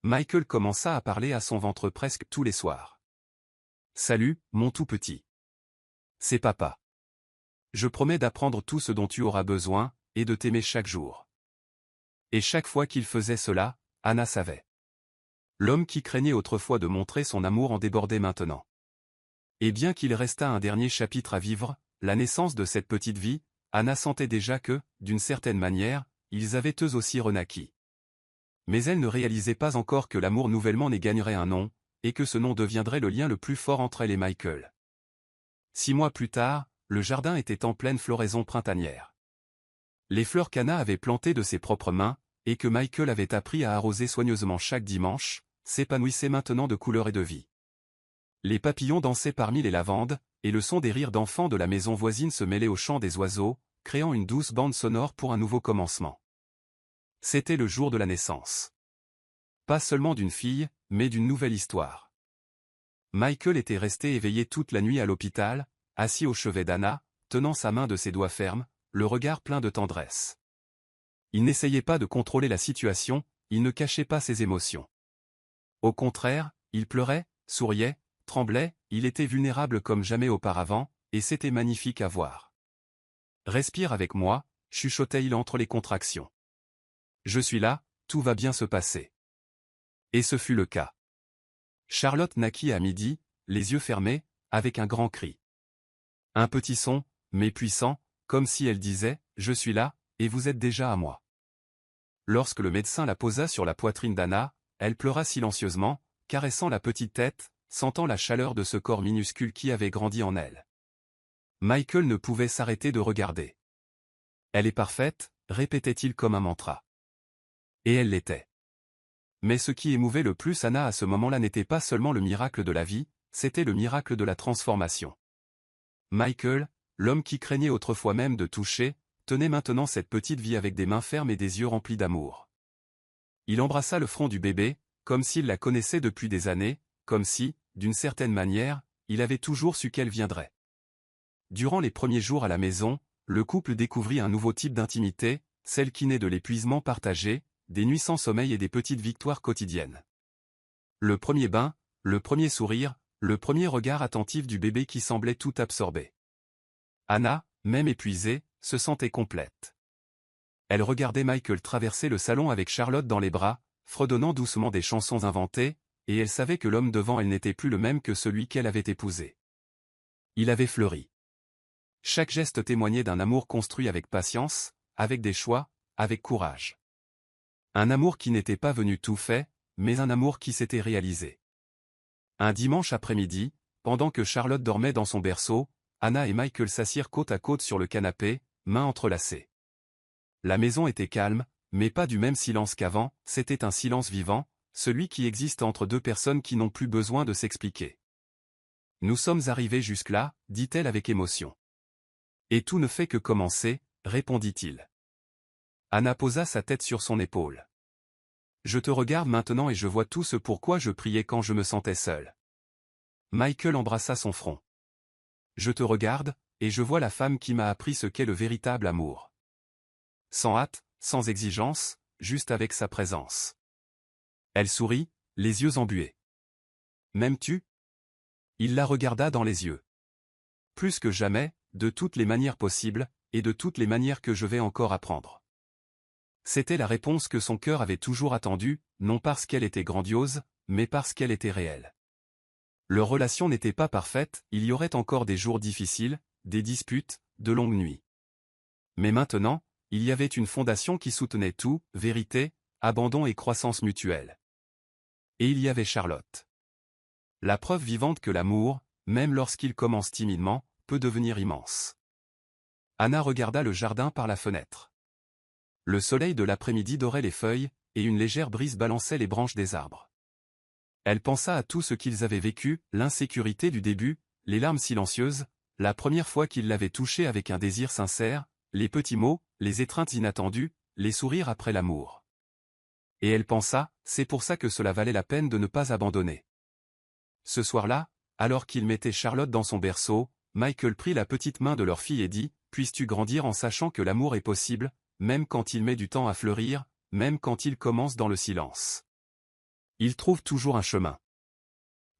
Michael commença à parler à son ventre presque tous les soirs. « Salut, mon tout petit. C'est papa. Je promets d'apprendre tout ce dont tu auras besoin, et de t'aimer chaque jour. » Et chaque fois qu'il faisait cela, Anna savait. L'homme qui craignait autrefois de montrer son amour en débordait maintenant. Et bien qu'il restât un dernier chapitre à vivre, la naissance de cette petite vie, Anna sentait déjà que, d'une certaine manière, ils avaient eux aussi renaquis. Mais elle ne réalisait pas encore que l'amour nouvellement né gagnerait un nom, et que ce nom deviendrait le lien le plus fort entre elle et Michael. 6 mois plus tard, le jardin était en pleine floraison printanière. Les fleurs qu'Anna avait plantées de ses propres mains, et que Michael avait appris à arroser soigneusement chaque dimanche, s'épanouissaient maintenant de couleur et de vie. Les papillons dansaient parmi les lavandes, et le son des rires d'enfants de la maison voisine se mêlait au chant des oiseaux, créant une douce bande sonore pour un nouveau commencement. C'était le jour de la naissance. Pas seulement d'une fille, mais d'une nouvelle histoire. Michael était resté éveillé toute la nuit à l'hôpital, assis au chevet d'Anna, tenant sa main de ses doigts fermes, le regard plein de tendresse. Il n'essayait pas de contrôler la situation, il ne cachait pas ses émotions. Au contraire, il pleurait, souriait, tremblait, il était vulnérable comme jamais auparavant, et c'était magnifique à voir. « Respire avec moi », chuchotait-il entre les contractions. « Je suis là, tout va bien se passer. » Et ce fut le cas. Charlotte naquit à midi, les yeux fermés, avec un grand cri. Un petit son, mais puissant, comme si elle disait « Je suis là, et vous êtes déjà à moi ». Lorsque le médecin la posa sur la poitrine d'Anna, elle pleura silencieusement, caressant la petite tête, sentant la chaleur de ce corps minuscule qui avait grandi en elle. Michael ne pouvait s'arrêter de regarder. « Elle est parfaite », répétait-il comme un mantra. Et elle l'était. Mais ce qui émouvait le plus Anna à ce moment-là n'était pas seulement le miracle de la vie, c'était le miracle de la transformation. Michael, l'homme qui craignait autrefois même de toucher, tenait maintenant cette petite vie avec des mains fermes et des yeux remplis d'amour. Il embrassa le front du bébé, comme s'il la connaissait depuis des années, comme si, d'une certaine manière, il avait toujours su qu'elle viendrait. Durant les premiers jours à la maison, le couple découvrit un nouveau type d'intimité, celle qui naît de l'épuisement partagé, des nuits sans sommeil et des petites victoires quotidiennes. Le premier bain, le premier sourire, le premier regard attentif du bébé qui semblait tout absorber. Anna, même épuisée, se sentait complète. Elle regardait Michael traverser le salon avec Charlotte dans les bras, fredonnant doucement des chansons inventées, et elle savait que l'homme devant elle n'était plus le même que celui qu'elle avait épousé. Il avait fleuri. Chaque geste témoignait d'un amour construit avec patience, avec des choix, avec courage. Un amour qui n'était pas venu tout fait, mais un amour qui s'était réalisé. Un dimanche après-midi, pendant que Charlotte dormait dans son berceau, Anna et Michael s'assirent côte à côte sur le canapé, mains entrelacées. La maison était calme, mais pas du même silence qu'avant, c'était un silence vivant, celui qui existe entre deux personnes qui n'ont plus besoin de s'expliquer. « Nous sommes arrivés jusque-là », dit-elle avec émotion. « Et tout ne fait que commencer », répondit-il. Anna posa sa tête sur son épaule. « Je te regarde maintenant et je vois tout ce pourquoi je priais quand je me sentais seul. » Michael embrassa son front. « Je te regarde, et je vois la femme qui m'a appris ce qu'est le véritable amour. Sans hâte, sans exigence, juste avec sa présence. » Elle sourit, les yeux embués. « M'aimes-tu » Il la regarda dans les yeux. « Plus que jamais, de toutes les manières possibles, et de toutes les manières que je vais encore apprendre. » C'était la réponse que son cœur avait toujours attendue, non parce qu'elle était grandiose, mais parce qu'elle était réelle. Leur relation n'était pas parfaite, il y aurait encore des jours difficiles, des disputes, de longues nuits. Mais maintenant, il y avait une fondation qui soutenait tout, vérité, abandon et croissance mutuelle. Et il y avait Charlotte. La preuve vivante que l'amour, même lorsqu'il commence timidement, peut devenir immense. Anna regarda le jardin par la fenêtre. Le soleil de l'après-midi dorait les feuilles, et une légère brise balançait les branches des arbres. Elle pensa à tout ce qu'ils avaient vécu, l'insécurité du début, les larmes silencieuses, la première fois qu'il l'avait touchée avec un désir sincère, les petits mots, les étreintes inattendues, les sourires après l'amour. Et elle pensa, c'est pour ça que cela valait la peine de ne pas abandonner. Ce soir-là, alors qu'il mettait Charlotte dans son berceau, Michael prit la petite main de leur fille et dit, « Puisses-tu grandir en sachant que l'amour est possible, même quand il met du temps à fleurir, même quand il commence dans le silence. Il trouve toujours un chemin. »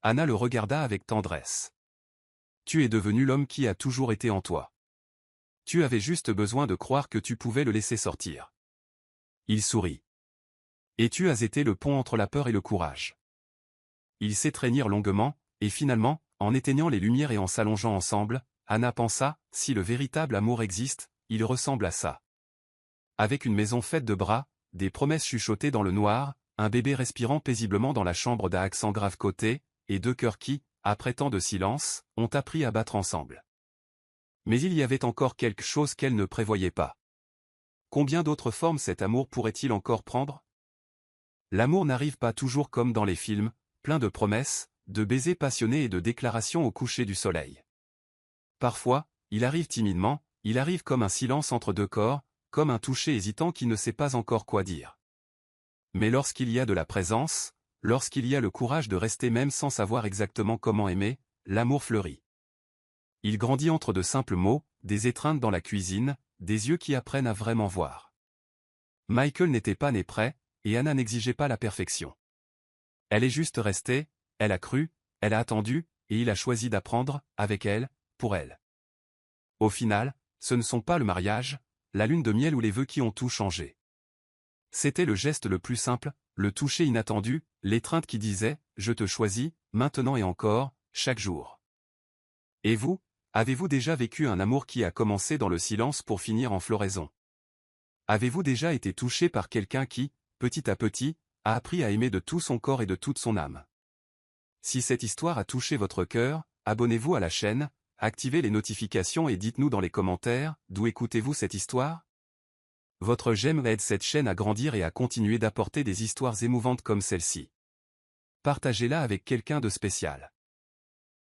Anna le regarda avec tendresse. « Tu es devenu l'homme qui a toujours été en toi. Tu avais juste besoin de croire que tu pouvais le laisser sortir. » Il sourit. « Et tu as été le pont entre la peur et le courage. » Ils s'étreignirent longuement, et finalement, en éteignant les lumières et en s'allongeant ensemble, Anna pensa, si le véritable amour existe, il ressemble à ça. Avec une maison faite de bras, des promesses chuchotées dans le noir, un bébé respirant paisiblement dans la chambre d'un accent grave côté, et deux cœurs qui, après tant de silence, ont appris à battre ensemble. Mais il y avait encore quelque chose qu'elle ne prévoyait pas. Combien d'autres formes cet amour pourrait-il encore prendre? L'amour n'arrive pas toujours comme dans les films, plein de promesses, de baisers passionnés et de déclarations au coucher du soleil. Parfois, il arrive timidement, il arrive comme un silence entre deux corps, comme un toucher hésitant qui ne sait pas encore quoi dire. Mais lorsqu'il y a de la présence, lorsqu'il y a le courage de rester même sans savoir exactement comment aimer, l'amour fleurit. Il grandit entre de simples mots, des étreintes dans la cuisine, des yeux qui apprennent à vraiment voir. Michael n'était pas né prêt, et Anna n'exigeait pas la perfection. Elle est juste restée, elle a cru, elle a attendu, et il a choisi d'apprendre, avec elle, pour elle. Au final, ce ne sont pas le mariage, la lune de miel ou les vœux qui ont tout changé. C'était le geste le plus simple, le toucher inattendu, l'étreinte qui disait « Je te choisis, maintenant et encore, chaque jour ». Et vous, avez-vous déjà vécu un amour qui a commencé dans le silence pour finir en floraison? Avez-vous déjà été touché par quelqu'un qui, petit à petit, a appris à aimer de tout son corps et de toute son âme? Si cette histoire a touché votre cœur, abonnez-vous à la chaîne, activez les notifications et dites-nous dans les commentaires, d'où écoutez-vous cette histoire? Votre j'aime aide cette chaîne à grandir et à continuer d'apporter des histoires émouvantes comme celle-ci. Partagez-la avec quelqu'un de spécial.